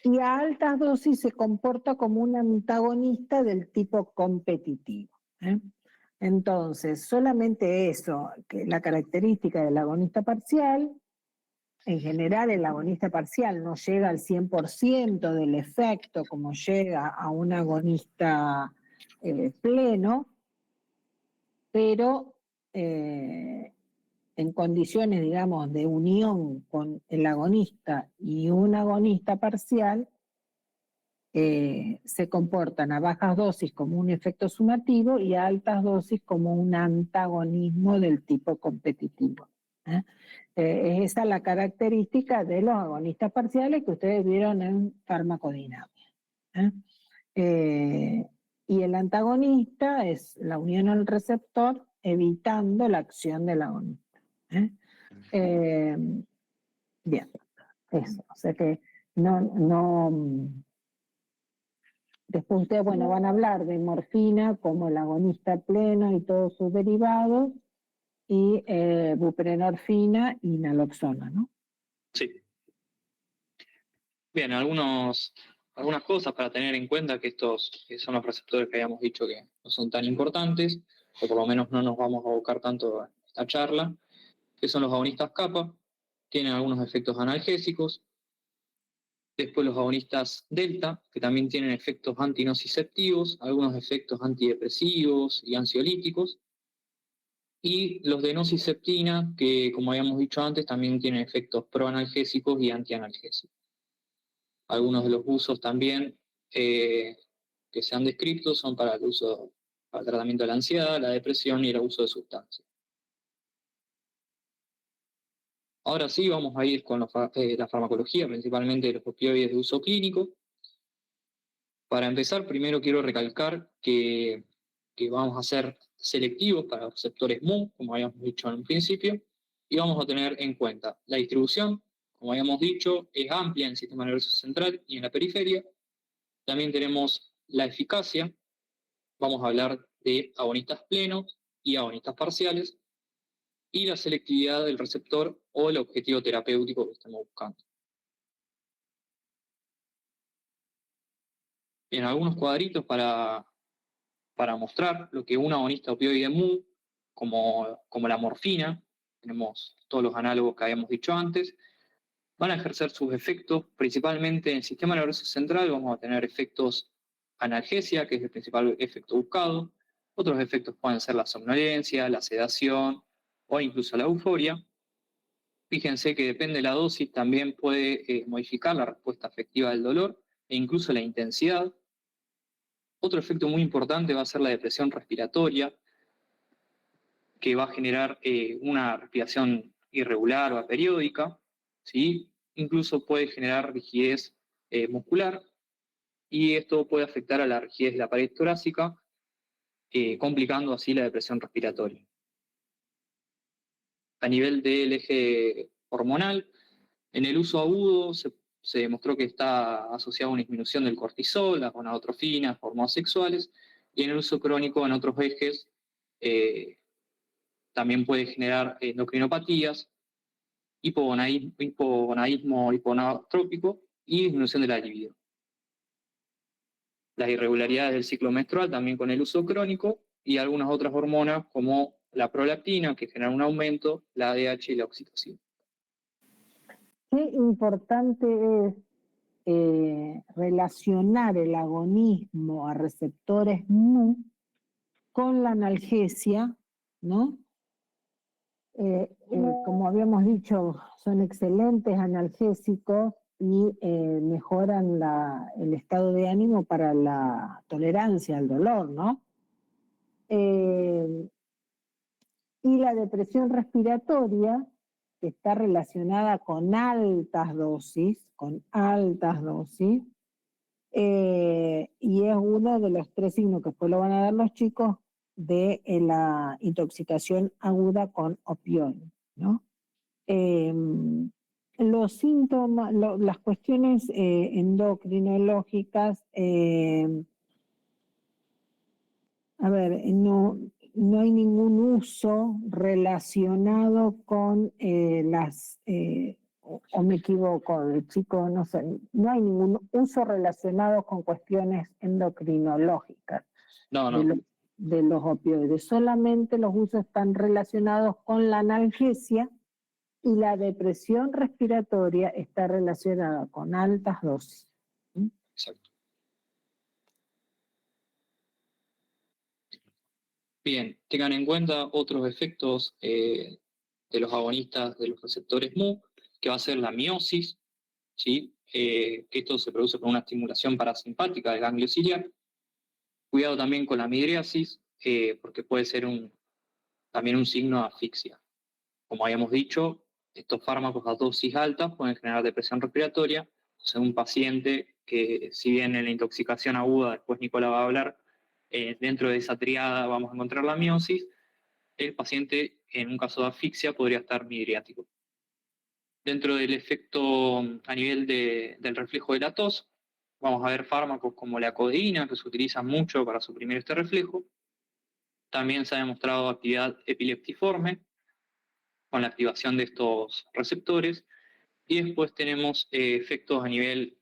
S2: y a altas dosis se comporta como un antagonista del tipo competitivo. Entonces, solamente eso, que la característica del agonista parcial, en general el agonista parcial no llega al 100% del efecto como llega a un agonista pleno, pero en condiciones, digamos, de unión con el agonista y un agonista parcial, se comportan a bajas dosis como un efecto sumativo y a altas dosis como un antagonismo del tipo competitivo. Es esa la característica de los agonistas parciales que ustedes vieron en farmacodinamia. Y el antagonista es la unión al receptor evitando la acción del agonista. Bien, eso. O sea que no. Después ustedes, bueno, van a hablar de morfina como el agonista pleno y todos sus derivados, y buprenorfina y naloxona, ¿no?
S1: Sí. Bien, algunas cosas para tener en cuenta, que estos son los receptores que habíamos dicho que no son tan importantes, o por lo menos no nos vamos a abocar tanto a esta charla, que son los agonistas kappa, tienen algunos efectos analgésicos. Después los agonistas delta, que también tienen efectos antinociceptivos, algunos efectos antidepresivos y ansiolíticos. Y los de nociceptina, que como habíamos dicho antes, también tienen efectos proanalgésicos y antianalgésicos. Algunos de los usos también que se han descrito son para el uso, para el tratamiento de la ansiedad, la depresión y el abuso de sustancias. Ahora sí, vamos a ir con la farmacología, principalmente de los opioides de uso clínico. Para empezar, primero quiero recalcar que vamos a ser selectivos para los receptores mu, como habíamos dicho en un principio, y vamos a tener en cuenta la distribución, como habíamos dicho, es amplia en el sistema nervioso central y en la periferia. También tenemos la eficacia, vamos a hablar de agonistas plenos y agonistas parciales, y la selectividad del receptor o el objetivo terapéutico que estamos buscando. En algunos cuadritos para mostrar lo que un agonista opioide mu, como la morfina, tenemos todos los análogos que habíamos dicho antes, van a ejercer sus efectos principalmente en el sistema nervioso central. Vamos a tener efectos analgesia, que es el principal efecto buscado. Otros efectos pueden ser la somnolencia, la sedación o incluso la euforia. Fíjense que depende de la dosis, también puede modificar la respuesta afectiva del dolor e incluso la intensidad. Otro efecto muy importante va a ser la depresión respiratoria, que va a generar una respiración irregular o aperiódica, ¿sí? Incluso puede generar rigidez muscular, y esto puede afectar a la rigidez de la pared torácica, complicando así la depresión respiratoria. A nivel del eje hormonal, en el uso agudo se demostró que está asociado a una disminución del cortisol, las gonadotrofinas, hormonas sexuales, y en el uso crónico en otros ejes también puede generar endocrinopatías, hipogonadismo hiponatrópico y disminución de la libido. Las irregularidades del ciclo menstrual también con el uso crónico, y algunas otras hormonas como la prolactina, que generan un aumento, la ADH y la oxitocina.
S2: Qué importante es relacionar el agonismo a receptores mu con la analgesia, ¿no? Como habíamos dicho, son excelentes analgésicos y mejoran el estado de ánimo para la tolerancia al dolor, ¿no? Y la depresión respiratoria, que está relacionada con altas dosis, y es uno de los 3 signos que después lo van a dar los chicos de la intoxicación aguda con opioides, ¿no? Los síntomas, las cuestiones endocrinológicas, no hay ningún uso relacionado con o me equivoco, chico, no sé, no hay ningún uso relacionado con cuestiones endocrinológicas de los opioides. Solamente los usos están relacionados con la analgesia, y la depresión respiratoria está relacionada con altas dosis.
S1: Exacto. Bien, tengan en cuenta otros efectos de los agonistas de los receptores mu, que va a ser la miosis, ¿sí? Que esto se produce por una estimulación parasimpática del ganglio ciliar. Cuidado también con la midriasis, porque puede ser también un signo de asfixia. Como habíamos dicho, estos fármacos a dosis altas pueden generar depresión respiratoria. Entonces, un paciente que, si bien en la intoxicación aguda, después Nicola va a hablar, dentro de esa triada vamos a encontrar la miosis, el paciente en un caso de asfixia podría estar midriático. Dentro del efecto a nivel del reflejo de la tos, vamos a ver fármacos como la codeína, que se utilizan mucho para suprimir este reflejo. También se ha demostrado actividad epileptiforme con la activación de estos receptores. Y después tenemos efectos a nivel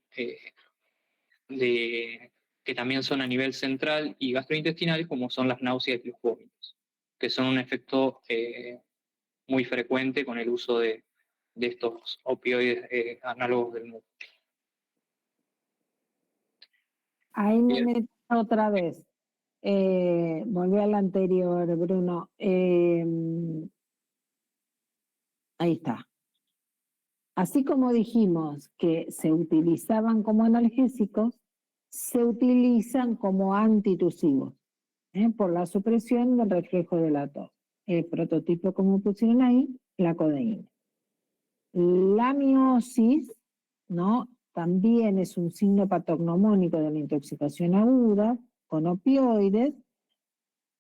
S1: que también son a nivel central y gastrointestinal, como son las náuseas y los vómitos, que son un efecto muy frecuente con el uso de estos opioides análogos del mu.
S2: Ahí me meto otra vez. Volví a la anterior, Bruno. Ahí está. Así como dijimos que se utilizaban como analgésicos, se utilizan como antitusivos, por la supresión del reflejo de la tos. El prototipo, como pusieron ahí, la codeína. La miosis, ¿no? También es un signo patognomónico de la intoxicación aguda con opioides,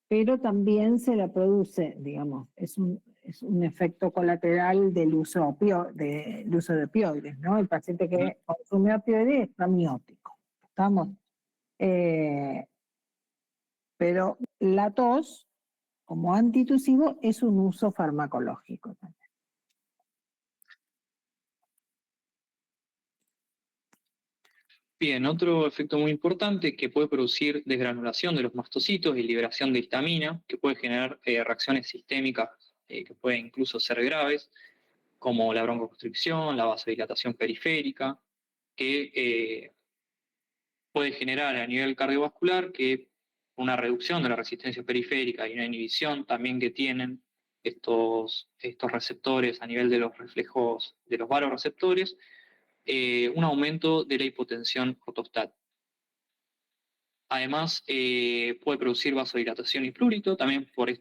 S2: pero también se la produce, digamos, es un efecto colateral del uso, del uso de opioides, ¿no? El paciente que consume opioides está miótico, ¿estamos? Pero la tos, como antitusivo, es un uso farmacológico también.
S4: Bien, otro efecto muy importante que puede producir desgranulación de los mastocitos y liberación de histamina, que puede generar reacciones sistémicas que pueden incluso ser graves, como la broncoconstricción, la vasodilatación periférica, que puede generar a nivel cardiovascular que una reducción de la resistencia periférica y una inhibición también que tienen estos receptores a nivel de los reflejos de los varoreceptores, un aumento de la hipotensión ortostática. Además, puede producir vasodilatación y prurito, también por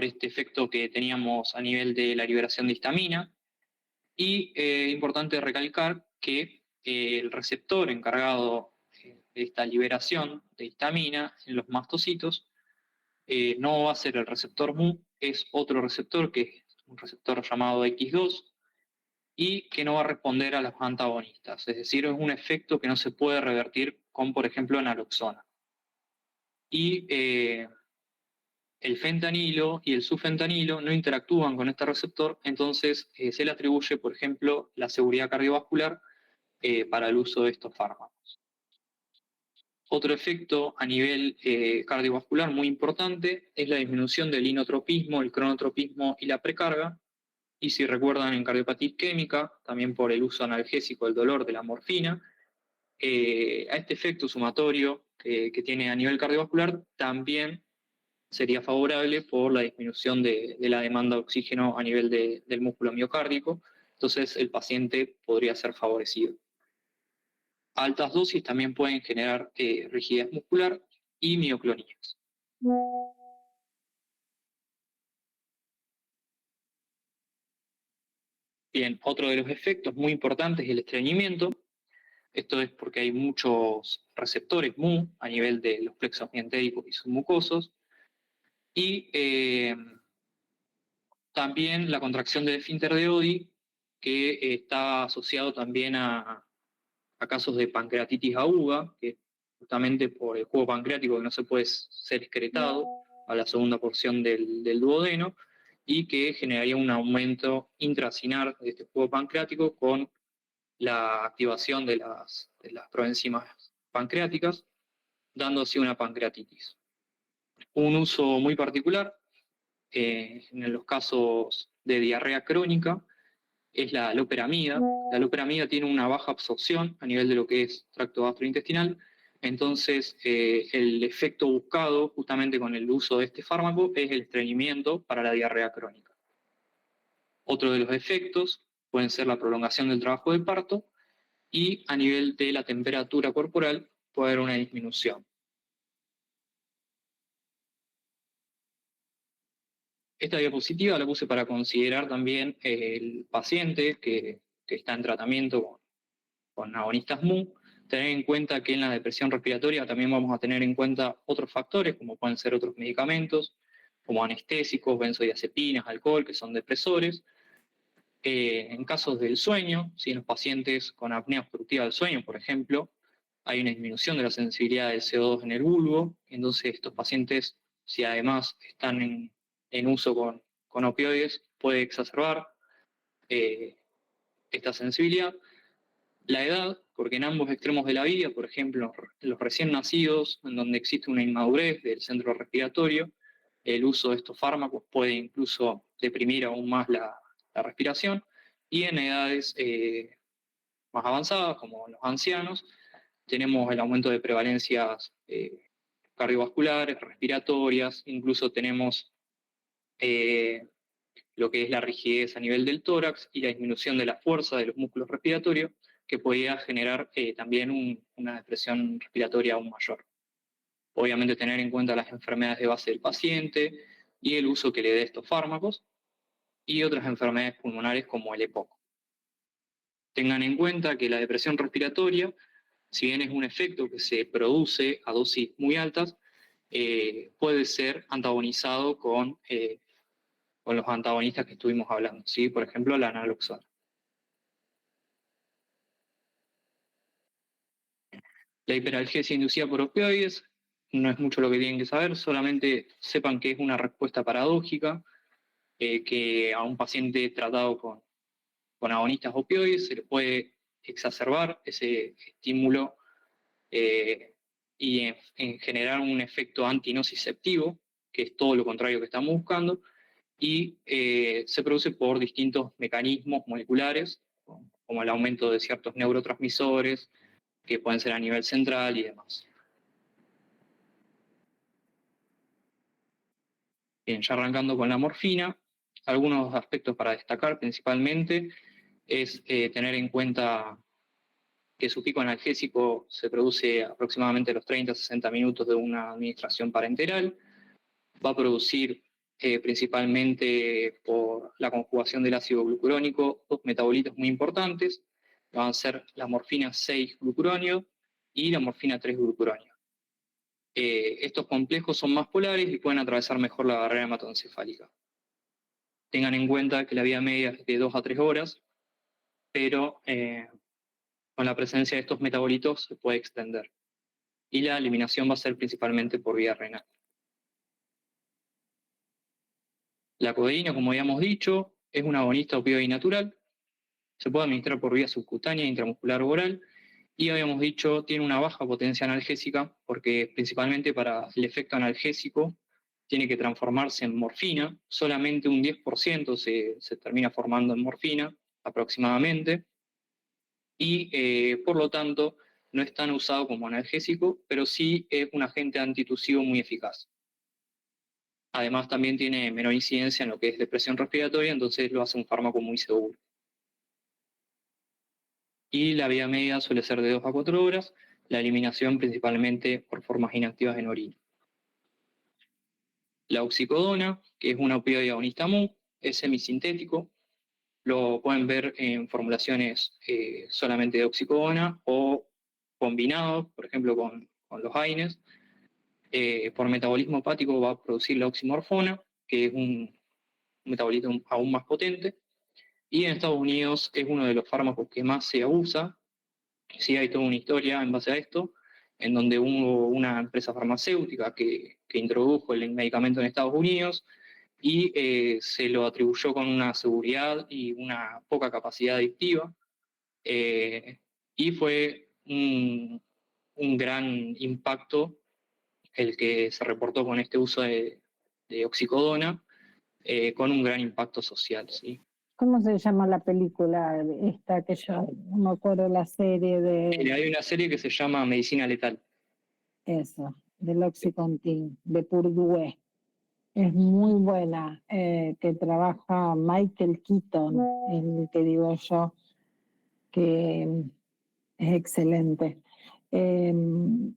S4: este efecto que teníamos a nivel de la liberación de histamina. Y importante recalcar que el receptor encargado de esta liberación de histamina en los mastocitos no va a ser el receptor Mu, es otro receptor que es un receptor llamado X2 y que no va a responder a los antagonistas. Es decir, es un efecto que no se puede revertir con, por ejemplo, naloxona. Y el fentanilo y el sufentanilo no interactúan con este receptor, entonces se le atribuye, por ejemplo, la seguridad cardiovascular para el uso de estos fármacos. Otro efecto a nivel cardiovascular muy importante es la disminución del inotropismo, el cronotropismo y la precarga. Y si recuerdan en cardiopatía isquémica, también por el uso analgésico del dolor de la morfina, a este efecto sumatorio que tiene a nivel cardiovascular también sería favorable por la disminución de la demanda de oxígeno a nivel del músculo miocárdico, entonces el paciente podría ser favorecido. Altas dosis también pueden generar rigidez muscular y mioclonías. Bien, otro de los efectos muy importantes es el estreñimiento. Esto es porque hay muchos receptores Mu a nivel de los plexos mientéricos y submucosos. Y también la contracción del esfínter de Oddi, que está asociado también a casos de pancreatitis aguda, que justamente por el jugo pancreático que no se puede ser excretado a la segunda porción del duodeno, y que generaría un aumento intracinar de este jugo pancreático con la activación de las proenzimas pancreáticas, dando así una pancreatitis. Un uso muy particular en los casos de diarrea crónica es la loperamida. La loperamida tiene una baja absorción a nivel de lo que es tracto gastrointestinal, entonces el efecto buscado justamente con el uso de este fármaco es el estreñimiento para la diarrea crónica. Otro de los efectos pueden ser la prolongación del trabajo de parto y a nivel de la temperatura corporal puede haber una disminución. Esta diapositiva la puse para considerar también el paciente que está en tratamiento con agonistas Mu, tener en cuenta que en la depresión respiratoria también vamos a tener en cuenta otros factores, como pueden ser otros medicamentos, como anestésicos, benzodiazepinas, alcohol, que son depresores. En casos del sueño, si en los pacientes con apnea obstructiva del sueño, por ejemplo, hay una disminución de la sensibilidad del CO2 en el bulbo, entonces estos pacientes, si además están en uso con opioides, puede exacerbar esta sensibilidad. La edad, porque en ambos extremos de la vida, por ejemplo, los recién nacidos, en donde existe una inmadurez del centro respiratorio, el uso de estos fármacos puede incluso deprimir aún más la respiración, y en edades más avanzadas, como los ancianos, tenemos el aumento de prevalencias cardiovasculares, respiratorias, incluso tenemos lo que es la rigidez a nivel del tórax y la disminución de la fuerza de los músculos respiratorios, que podría generar también una depresión respiratoria aún mayor. Obviamente tener en cuenta las enfermedades de base del paciente y el uso que le dé estos fármacos. y otras enfermedades pulmonares como el EPOC. Tengan en cuenta que la depresión respiratoria, si bien es un efecto que se produce a dosis muy altas, puede ser antagonizado con los antagonistas que estuvimos hablando, ¿sí? Por ejemplo, la naloxona. La hiperalgesia inducida por opioides no es mucho lo que tienen que saber, solamente sepan que es una respuesta paradójica, que a un paciente tratado con agonistas opioides se le puede exacerbar ese estímulo y en generar un efecto antinociceptivo, que es todo lo contrario que estamos buscando, y se produce por distintos mecanismos moleculares, como el aumento de ciertos neurotransmisores, que pueden ser a nivel central y demás. Bien, ya arrancando con la morfina, algunos aspectos para destacar principalmente es tener en cuenta que su pico analgésico se produce aproximadamente a los 30-60 minutos de una administración parenteral. Va a producir principalmente por la conjugación del ácido glucurónico dos metabolitos muy importantes, van a ser la morfina 6-glucuronio y la morfina 3-glucuronio. Estos complejos son más polares y pueden atravesar mejor la barrera hematoencefálica. Tengan en cuenta que la vida media es de 2 a 3 horas, pero con la presencia de estos metabolitos se puede extender. Y la eliminación va a ser principalmente por vía renal. La codeína, como habíamos dicho, es un agonista opioide natural. Se puede administrar por vía subcutánea, intramuscular o oral. Y habíamos dicho, tiene una baja potencia analgésica, porque principalmente para el efecto analgésico tiene que transformarse en morfina. Solamente un 10% se termina formando en morfina, aproximadamente. Y por lo tanto, no es tan usado como analgésico, pero sí es un agente antitusivo muy eficaz. Además, también tiene menor incidencia en lo que es depresión respiratoria, entonces lo hace un fármaco muy seguro. Y la vida media suele ser de 2 a 4 horas, la eliminación principalmente por formas inactivas en orina. La oxicodona, que es una opioide agonista MU, es semisintético. Lo pueden ver en formulaciones solamente de oxicodona o combinados, por ejemplo, con los AINES. Por metabolismo hepático va a producir la oximorfona, que es un metabolito aún más potente. Y en Estados Unidos es uno de los fármacos que más se usa. Sí, hay toda una historia en base a esto, en donde hubo una empresa farmacéutica que introdujo el medicamento en Estados Unidos y se lo atribuyó con una seguridad y una poca capacidad adictiva. Y fue un gran impacto el que se reportó con este uso de oxicodona, con un gran impacto social, ¿sí?
S2: ¿Cómo se llama la película esta que yo no me acuerdo la serie de
S4: Hay una serie que se llama Medicina Letal.
S2: eso, del Oxycontin, de Purdue? Es muy buena, que trabaja Michael Keaton, el que digo yo, que es excelente. Bien.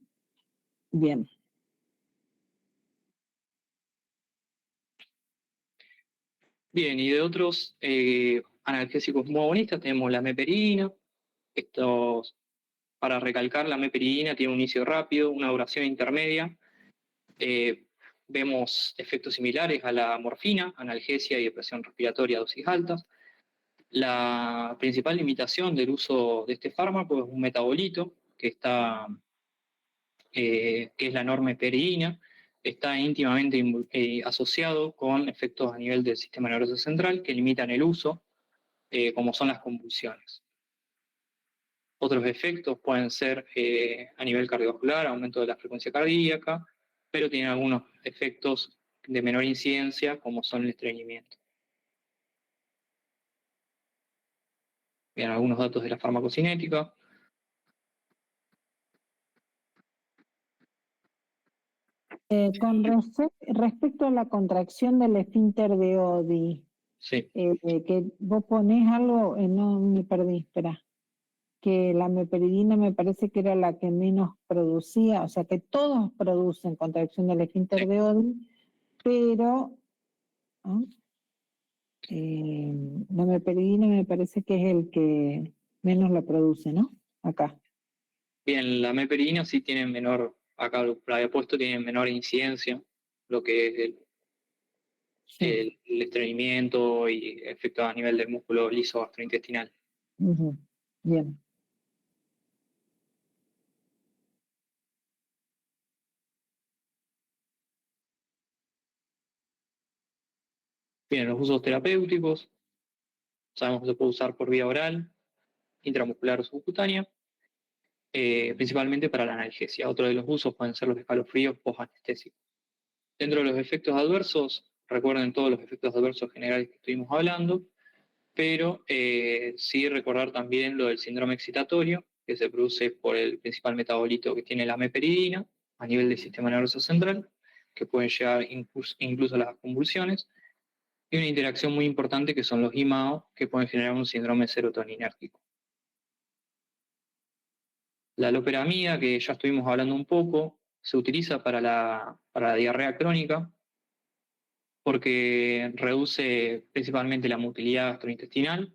S4: Bien, y de otros analgésicos muy agonistas tenemos la meperidina. Estos, para recalcar, la meperidina tiene un inicio rápido, una duración intermedia. Vemos efectos similares a la morfina, analgesia y depresión respiratoria a dosis altas. La principal limitación del uso de este fármaco es un metabolito que es la normeperidina. Está íntimamente asociado con efectos a nivel del sistema nervioso central que limitan el uso, como son las convulsiones. Otros efectos pueden ser a nivel cardiovascular, aumento de la frecuencia cardíaca, pero tienen algunos efectos de menor incidencia, como son el estreñimiento. Bien, algunos datos de la farmacocinética.
S2: Con respecto a la contracción del esfínter de Oddi,
S4: Sí.
S2: que vos ponés algo, no me perdí, espera, que la meperidina me parece que era la que menos producía, o sea que todos producen contracción del esfínter de Oddi, pero ¿no? La meperidina me parece que es el que menos lo produce, ¿no? Acá.
S4: Bien, la meperidina sí tiene menor, acá lo había puesto, tiene menor incidencia, lo que es
S2: Sí.
S4: el estreñimiento y efectos a nivel del músculo liso gastrointestinal.
S2: Ujú. Bien.
S4: Bien, los usos terapéuticos, sabemos que se puede usar por vía oral, intramuscular o subcutánea, principalmente para la analgesia. Otro de los usos pueden ser los escalofríos post-anestésicos. Dentro de los efectos adversos, recuerden todos los efectos adversos generales que estuvimos hablando, pero sí recordar también lo del síndrome excitatorio, que se produce por el principal metabolito que tiene la meperidina a nivel del sistema nervioso central, que pueden llegar incluso a las convulsiones, y una interacción muy importante que son los IMAO, que pueden generar un síndrome serotoninérgico. La loperamida, que ya estuvimos hablando un poco, se utiliza para la diarrea crónica porque reduce principalmente la motilidad gastrointestinal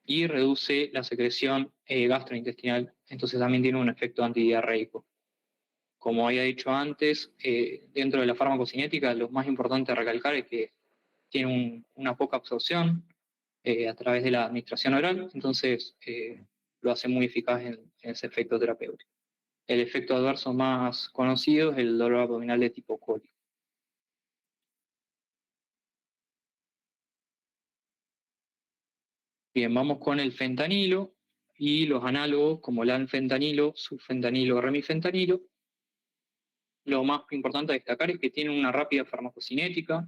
S4: y reduce la secreción gastrointestinal, entonces también tiene un efecto antidiarreico. Como había dicho antes, dentro de la farmacocinética lo más importante a recalcar es que tiene una poca absorción a través de la administración oral, entonces lo hace muy eficaz en ese efecto terapéutico. El efecto adverso más conocido es el dolor abdominal de tipo cólico. Bien, vamos con el fentanilo y los análogos como el anfentanilo, sulfentanilo, remifentanilo. Lo más importante a destacar es que tienen una rápida farmacocinética,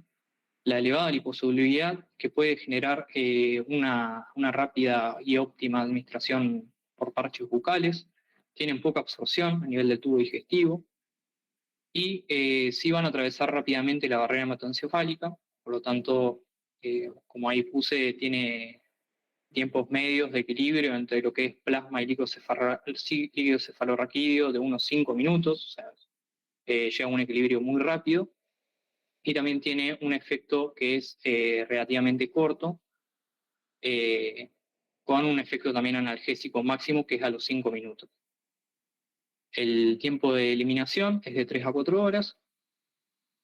S4: la elevada liposolubilidad que puede generar una rápida y óptima administración por parches bucales, tienen poca absorción a nivel del tubo digestivo y sí van a atravesar rápidamente la barrera hematoencefálica, por lo tanto, como ahí puse, tiene tiempos medios de equilibrio entre lo que es plasma y líquido cefalorraquídeo de unos 5 minutos, o sea, llega a un equilibrio muy rápido, y también tiene un efecto que es relativamente corto, con un efecto también analgésico máximo que es a los 5 minutos. El tiempo de eliminación es de 3 a 4 horas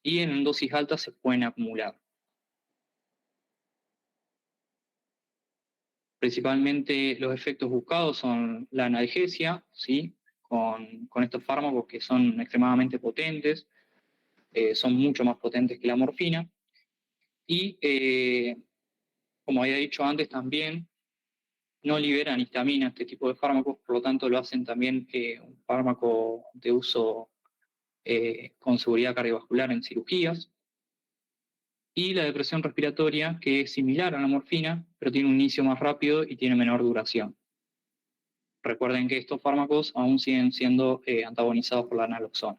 S4: y en dosis altas se pueden acumular. Principalmente los efectos buscados son la analgesia, ¿sí? con estos fármacos que son extremadamente potentes, son mucho más potentes que la morfina, y como había dicho antes también, no liberan histamina este tipo de fármacos, por lo tanto lo hacen también un fármaco de uso con seguridad cardiovascular en cirugías, y la depresión respiratoria, que es similar a la morfina, pero tiene un inicio más rápido y tiene menor duración. Recuerden que estos fármacos aún siguen siendo antagonizados por la naloxona.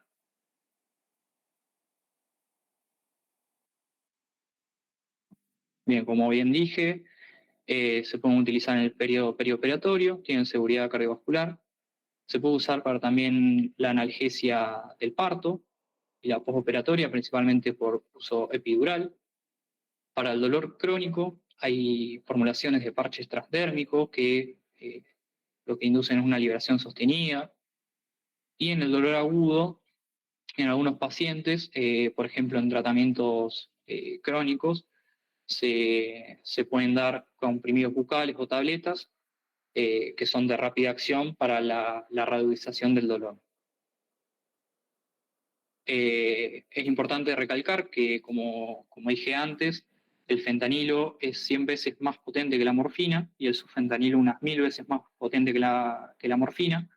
S4: Bien, como bien dije, se pueden utilizar en el periodo perioperatorio, tienen seguridad cardiovascular. Se puede usar para también la analgesia del parto y la postoperatoria, principalmente por uso epidural. Para el dolor crónico hay formulaciones de parches transdérmicos que lo que inducen es una liberación sostenida. Y en el dolor agudo, en algunos pacientes, por ejemplo en tratamientos crónicos, se pueden dar comprimidos bucales o tabletas que son de rápida acción para la radiodización del dolor. Es importante recalcar que, como dije antes, el fentanilo es 100 veces más potente que la morfina y el sulfentanilo unas 1000 veces más potente que la morfina.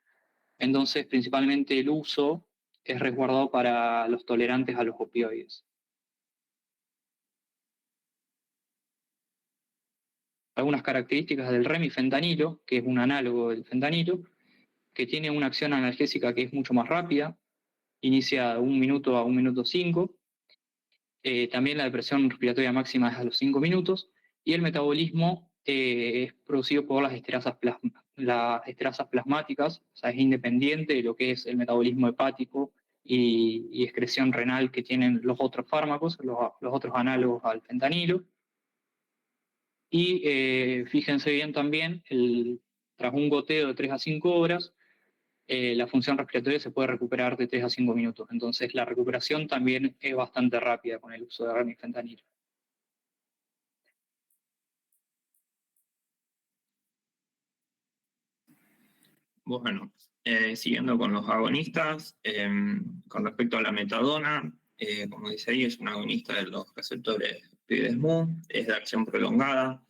S4: Entonces, principalmente el uso es resguardado para los tolerantes a los opioides. Algunas características del remifentanilo, que es un análogo del fentanilo, que tiene una acción analgésica que es mucho más rápida, inicia de 1 minuto a 1 minuto 5. También la depresión respiratoria máxima es a los 5 minutos, y el metabolismo es producido por las esterasas plasmáticas, o sea, es independiente de lo que es el metabolismo hepático y excreción renal que tienen los otros fármacos, los otros análogos al fentanilo. Y fíjense bien también, tras un goteo de 3 a 5 horas, la función respiratoria se puede recuperar de 3 a 5 minutos. Entonces la recuperación también es bastante rápida con el uso de remifentanil.
S3: Bueno, siguiendo con los agonistas, con respecto a la metadona, como dice ahí, es un agonista de los receptores PDSMU, es de acción prolongada.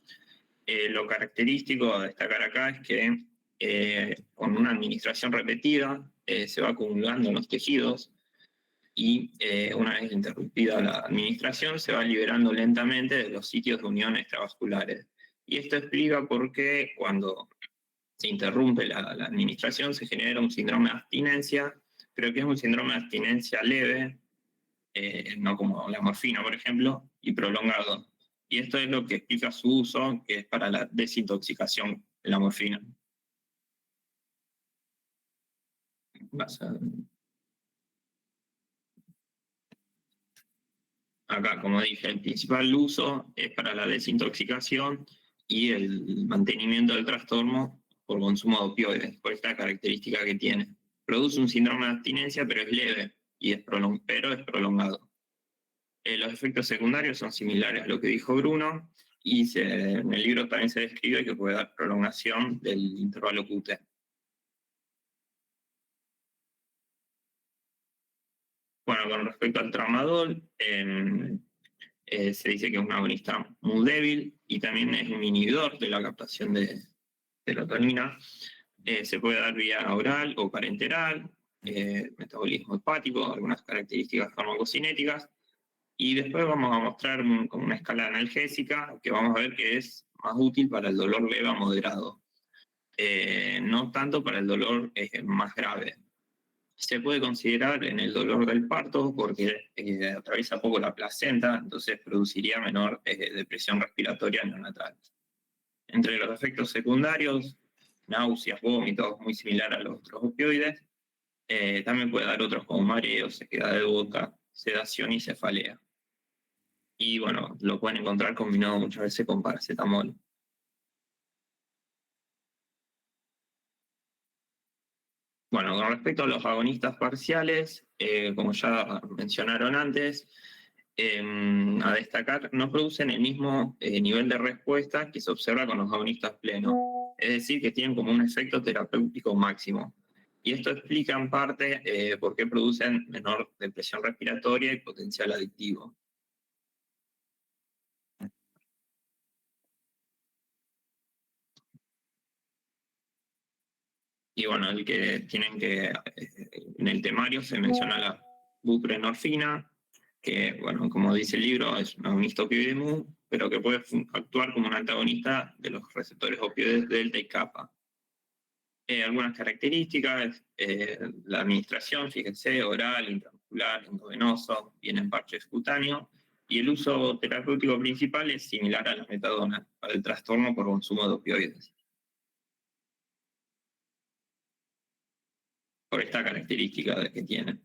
S3: Lo característico a destacar acá es que con una administración repetida se va acumulando en los tejidos y una vez interrumpida la administración se va liberando lentamente de los sitios de unión extravasculares. Y esto explica por qué cuando se interrumpe la administración se genera un síndrome de abstinencia, pero que es un síndrome de abstinencia leve, no como la morfina, por ejemplo, y prolongado. Y esto es lo que explica su uso, que es para la desintoxicación de la morfina. Acá, como dije, el principal uso es para la desintoxicación y el mantenimiento del trastorno por consumo de opioides, por esta característica que tiene. Produce un síndrome de abstinencia, pero es leve, y pero es prolongado. Los efectos secundarios son similares a lo que dijo Bruno, y en el libro también se describe que puede dar prolongación del intervalo QT. Bueno, con respecto al tramadol, se dice que es un agonista muy débil y también es un inhibidor de la captación de serotonina. Se puede dar vía oral o parenteral, metabolismo hepático, algunas características farmacocinéticas. Y después vamos a mostrar como una escala analgésica que vamos a ver que es más útil para el dolor leve a moderado. No tanto para el dolor más grave. Se puede considerar en el dolor del parto porque atraviesa poco la placenta, entonces produciría menor depresión respiratoria neonatal. Entre los efectos secundarios, náuseas, vómitos, muy similar a los otros opioides, también puede dar otros como mareo, sequedad de boca, sedación y cefalea. Y bueno, lo pueden encontrar combinado muchas veces con paracetamol. Bueno, con respecto a los agonistas parciales, como ya mencionaron antes, a destacar, no producen el mismo nivel de respuesta que se observa con los agonistas plenos. Es decir, que tienen como un efecto terapéutico máximo. Y esto explica en parte por qué producen menor depresión respiratoria y potencial adictivo. Y bueno, el que tienen que, en el temario se menciona la buprenorfina, que, bueno, como dice el libro, es un agonista opioide, pero que puede actuar como un antagonista de los receptores opioides delta y kappa. Algunas características, la administración, fíjense, oral, intramuscular, endovenoso, viene en parches cutáneos, y el uso terapéutico principal es similar a la metadona, para el trastorno por consumo de opioides. Por esta característica que tiene.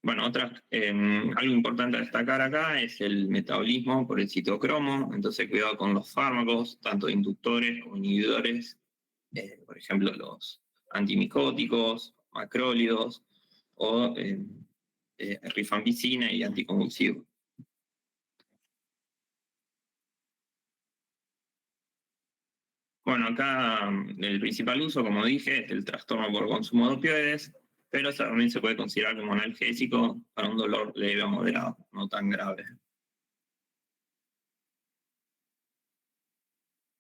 S3: Bueno, algo importante a destacar acá es el metabolismo por el citocromo, entonces cuidado con los fármacos, tanto inductores como inhibidores, por ejemplo los antimicóticos, macrólidos o rifampicina y anticonvulsivos. Bueno, acá el principal uso, como dije, es el trastorno por consumo de opioides, pero también se puede considerar como analgésico para un dolor leve o moderado, no tan grave.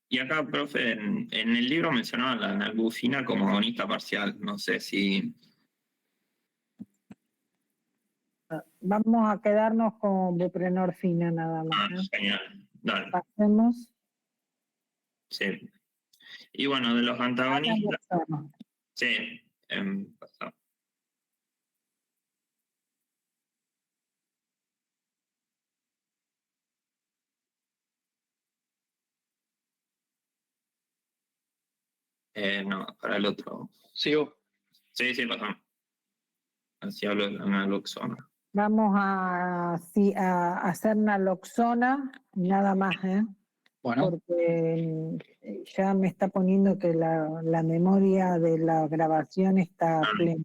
S3: Y acá, profe, en el libro mencionaban la nalbuphina como agonista parcial, no sé si...
S2: Vamos a quedarnos con buprenorfina nada más.
S3: Genial, dale.
S2: Pasemos.
S3: Sí. Y bueno, de los antagonistas... Sí, pasamos. No, para el otro.
S4: ¿Sigo?
S3: Sí, pasamos. Así hablo de la naloxona.
S2: Vamos a hacer naloxona, nada más,
S1: Bueno,
S2: porque ya me está poniendo que la memoria de la grabación está plena.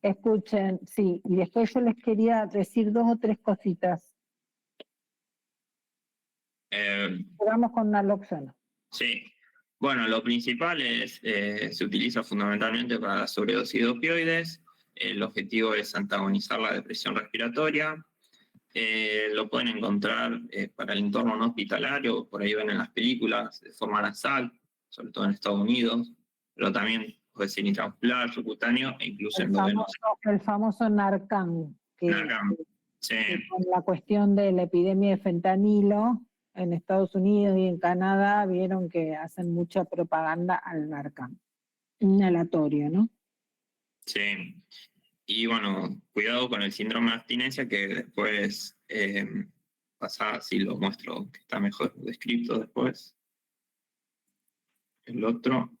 S2: Escuchen, sí, y después yo les quería decir 2 o 3 cositas. Vamos con naloxona.
S3: Sí. Bueno, lo principal es, se utiliza fundamentalmente para la sobredosis de opioides. El objetivo es antagonizar la depresión respiratoria. Lo pueden encontrar para el entorno no hospitalario, por ahí ven en las películas, de forma nasal, sobre todo en Estados Unidos, pero también puede ser intramuscular, subcutáneo e incluso endovenoso.
S2: El famoso Narcan,
S3: Narcan, sí.
S2: que con la cuestión de la epidemia de fentanilo en Estados Unidos y en Canadá vieron que hacen mucha propaganda al Narcan, inhalatorio, ¿no?
S3: Sí. Y bueno, cuidado con el síndrome de abstinencia, que después pasa, si lo muestro, que está mejor descrito después. El otro.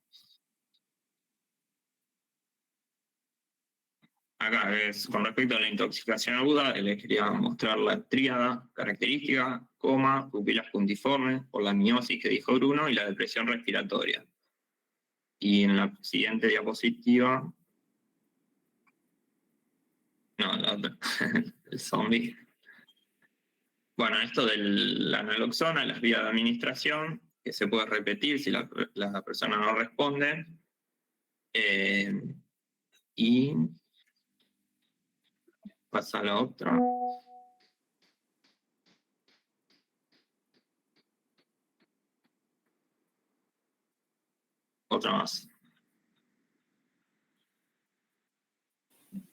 S3: Acá es con respecto a la intoxicación aguda, les quería mostrar la tríada característica, coma, pupilas puntiformes, por la miosis que dijo Bruno, y la depresión respiratoria. Y en la siguiente diapositiva, no, la otra, el zombie. Bueno, esto de la naloxona, las vías de administración, que se puede repetir si la persona no responde. Y pasa a la otra. Otra más.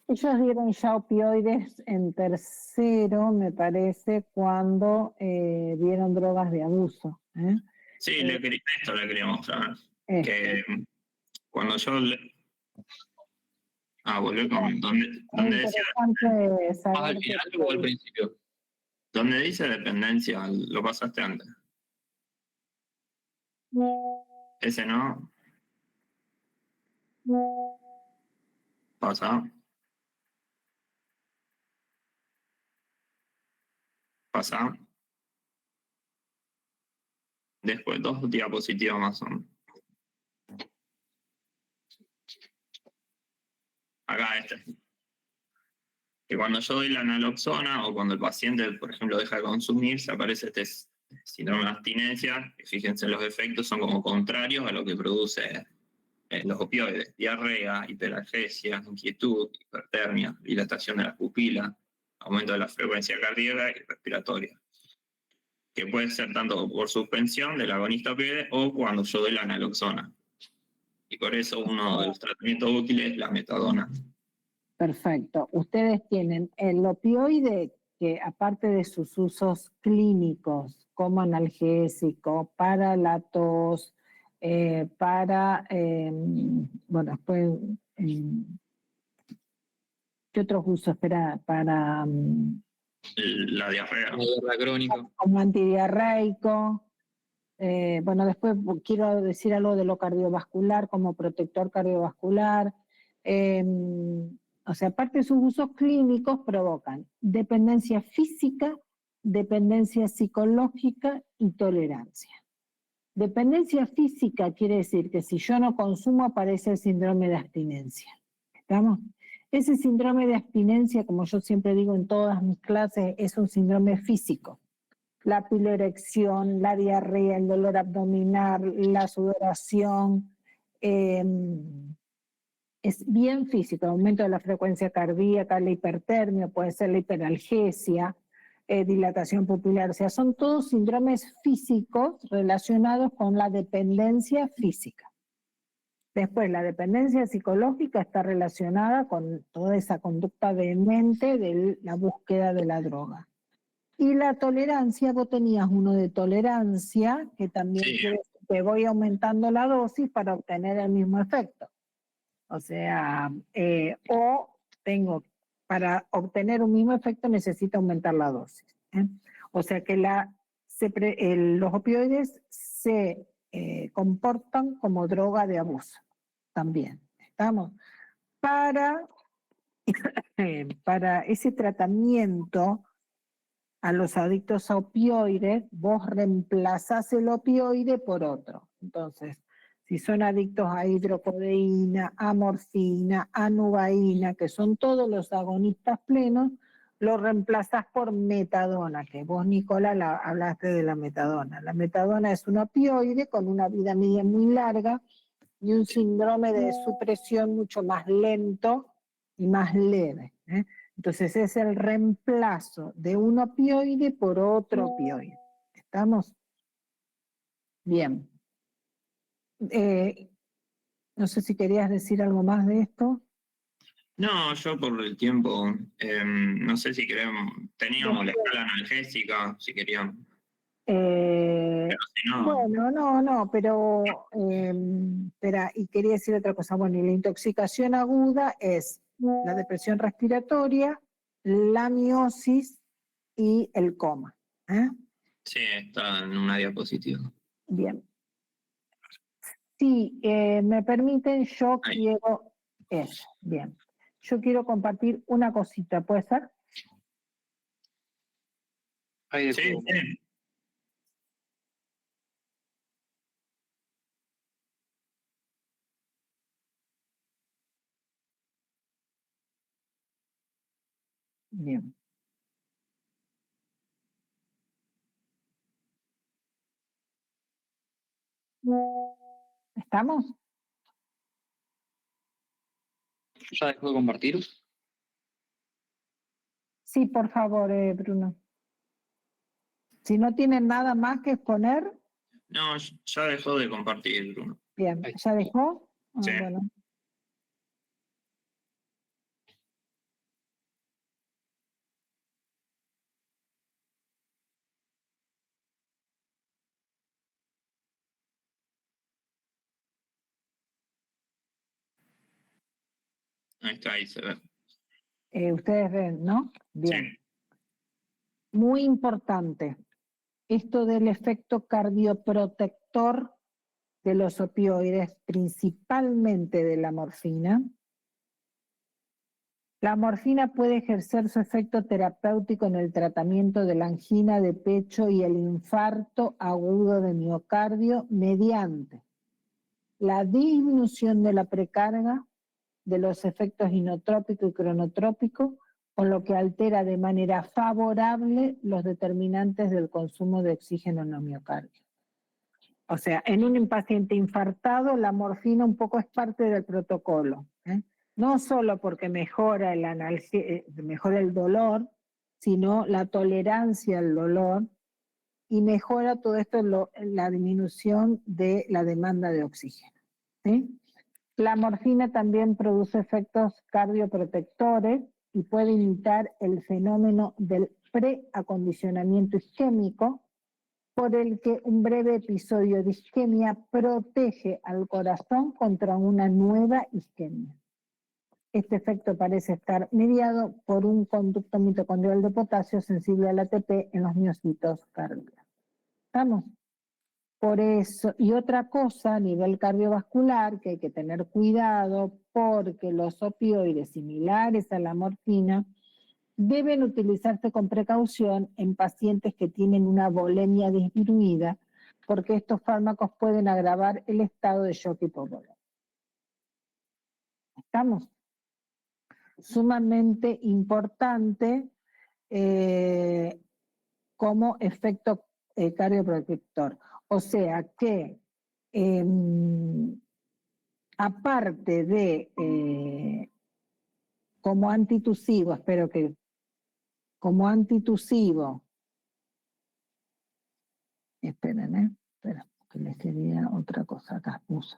S2: Ellos dieron ya opioides en tercero, me cuando dieron drogas de abuso.
S3: Sí, esto le quería mostrar. Que cuando yo... volví con... ¿Dónde decía?
S1: ¿Al final o al principio?
S3: ¿Dónde dice dependencia? Lo pasaste antes. Ese no. Pasa. Pasa. Después 2 diapositivas más son. Acá este. Que cuando yo doy la naloxona o cuando el paciente, por ejemplo, deja de consumir, se aparece este síndrome de abstinencia, que fíjense los efectos son como contrarios a lo que produce los opioides: diarrea, hiperalgesia, inquietud, hipertermia, dilatación de las pupilas, aumento de la frecuencia cardíaca y respiratoria, que puede ser tanto por suspensión del agonista opioide o cuando yo doy la naloxona. Y por eso uno de los tratamientos útiles es la metadona.
S2: Perfecto. Ustedes tienen el opioide, que aparte de sus usos clínicos como analgésico, para la tos, para, bueno, después, ¿qué otros usos? Para
S3: La diarrea.
S1: La diarrea crónica.
S2: como antidiarreico. Bueno, después quiero decir algo de lo cardiovascular, como protector cardiovascular. O sea, aparte de sus usos clínicos, provocan dependencia física, dependencia psicológica y tolerancia. Dependencia física quiere decir que si yo no consumo aparece el síndrome de abstinencia. ¿Estamos? Ese síndrome de abstinencia, como yo siempre digo en todas mis clases, es un síndrome físico. La piloerección, la diarrea, el dolor abdominal, la sudoración, es bien físico, el aumento de la frecuencia cardíaca, la hipertermia, puede ser la hiperalgesia, dilatación pupilar, o sea, son todos síndromes físicos relacionados con la dependencia física. Después, la dependencia psicológica está relacionada con toda esa conducta vehemente de la búsqueda de la droga. Y la tolerancia, vos tenías uno de tolerancia, que también
S3: Sí.
S2: quiere decir que voy aumentando la dosis para obtener el mismo efecto. O sea, o tengo, para obtener un mismo efecto necesito aumentar la dosis. O sea que los opioides se comportan como droga de abuso también. ¿Estamos? Para ese tratamiento a los adictos a opioides, vos reemplazás el opioide por otro. Entonces, si son adictos a hidrocodeína, a morfina, a nubaína, que son todos los agonistas plenos, lo reemplazás por metadona, que vos, Nicola, hablaste de la metadona. La metadona es un opioide con una vida media muy larga y un síndrome de supresión mucho más lento y más leve. Entonces es el reemplazo de un opioide por otro opioide. ¿Estamos? Bien. No sé si querías decir algo más de esto.
S3: No, yo por el tiempo, no sé si queremos, teníamos la escala analgésica, si queríamos. Pero si no,
S2: Bueno, no, pero espera, y quería decir otra cosa. Bueno, y la intoxicación aguda es la depresión respiratoria, la miosis y el coma.
S3: sí, está en una diapositiva.
S2: Bien. Si me permiten, yo
S3: Ahí.
S2: quiero eso. Bien. Yo quiero compartir una cosita, ¿puede ser?
S4: Ahí de
S3: Sí,
S4: juego.
S3: sí.
S2: Bien. ¿Estamos?
S1: ¿Ya dejó de compartir?
S2: Sí, por favor, Bruno. Si no tienen nada más que exponer,
S3: No, ya dejó de compartir, Bruno.
S2: bien.
S1: Ahí.
S2: ¿Ya dejó?
S3: Sí.
S2: Bueno.
S3: Ahí está, ahí se ve.
S2: Ustedes ven, ¿no? Bien.
S3: Sí.
S2: Muy importante. Esto del efecto cardioprotector de los opioides, principalmente de la morfina. La morfina puede ejercer su efecto terapéutico en el tratamiento de la angina de pecho y el infarto agudo de miocardio mediante la disminución de la precarga, de los efectos inotrópico y cronotrópico, con lo que altera de manera favorable los determinantes del consumo de oxígeno en el miocardio. O sea, en un paciente infartado, la morfina un poco es parte del protocolo. No solo porque mejora mejora el dolor, sino la tolerancia al dolor y mejora todo esto la disminución de la demanda de oxígeno. ¿Sí? La morfina también produce efectos cardioprotectores y puede imitar el fenómeno del preacondicionamiento isquémico, por el que un breve episodio de isquemia protege al corazón contra una nueva isquemia. Este efecto parece estar mediado por un conducto mitocondrial de potasio sensible al ATP en los miocitos cardíacos. ¿Estamos? Por eso, y otra cosa a nivel cardiovascular que hay que tener cuidado, porque los opioides similares a la morfina deben utilizarse con precaución en pacientes que tienen una volemia disminuida, porque estos fármacos pueden agravar el estado de shock hipovolémico. ¿Estamos? Sumamente importante como efecto cardioprotector. O sea que aparte de como antitusivo, espero que como antitusivo, esperen, espera, que les quería otra cosa acá, puse.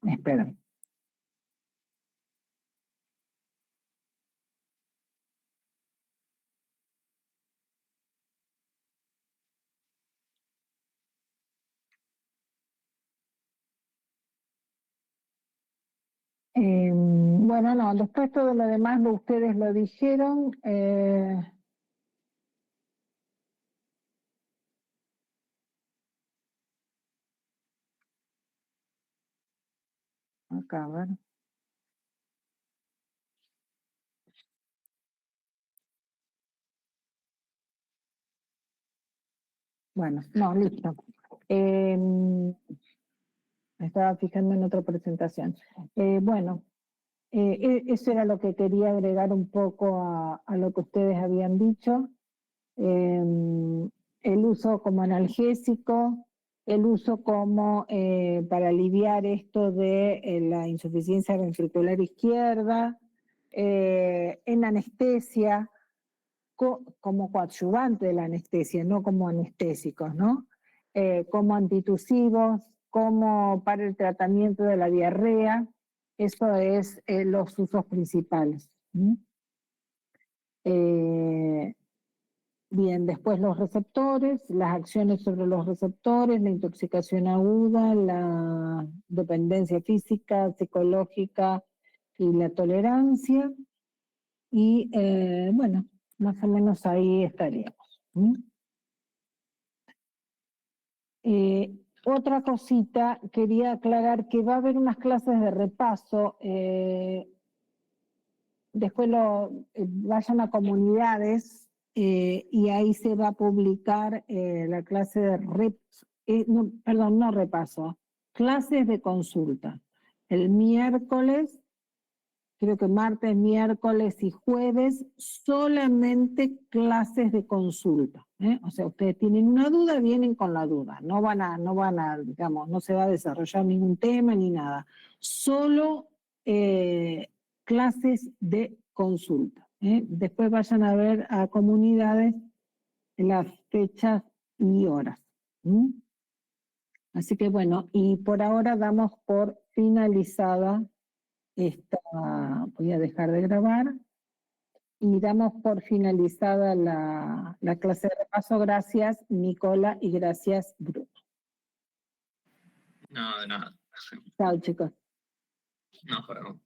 S2: Esperen. Bueno, no, después todo lo demás ustedes lo dijeron. Acá, a ver. Bueno, no, listo. Me estaba fijando en otra presentación. Bueno, eso era lo que quería agregar un poco a lo que ustedes habían dicho. El uso como analgésico, el uso como para aliviar esto de la insuficiencia ventricular izquierda, en anestesia, como coadyuvante de la anestesia, no como anestésicos, ¿no? Como antitusivos, como para el tratamiento de la diarrea, eso es los usos principales. Bien, después los receptores, las acciones sobre los receptores, la intoxicación aguda, la dependencia física, psicológica y la tolerancia. Y bueno, más o menos ahí estaríamos. Otra cosita, quería aclarar que va a haber unas clases de repaso. Después vayan a comunidades y ahí se va a publicar la clase de no repaso, clases de consulta. El miércoles, creo que martes, miércoles y jueves, solamente clases de consulta. O sea, ustedes tienen una duda, vienen con la duda. No van a, digamos, no se va a desarrollar ningún tema ni nada. Solo clases de consulta. Después vayan a ver a comunidades las fechas y horas. Así que bueno, y por ahora damos por finalizada esta, voy a dejar de grabar, y damos por finalizada la clase de repaso. Gracias, Nicola, y gracias, Bruno.
S3: No, de nada.
S2: Chao, chicos.
S3: No, pero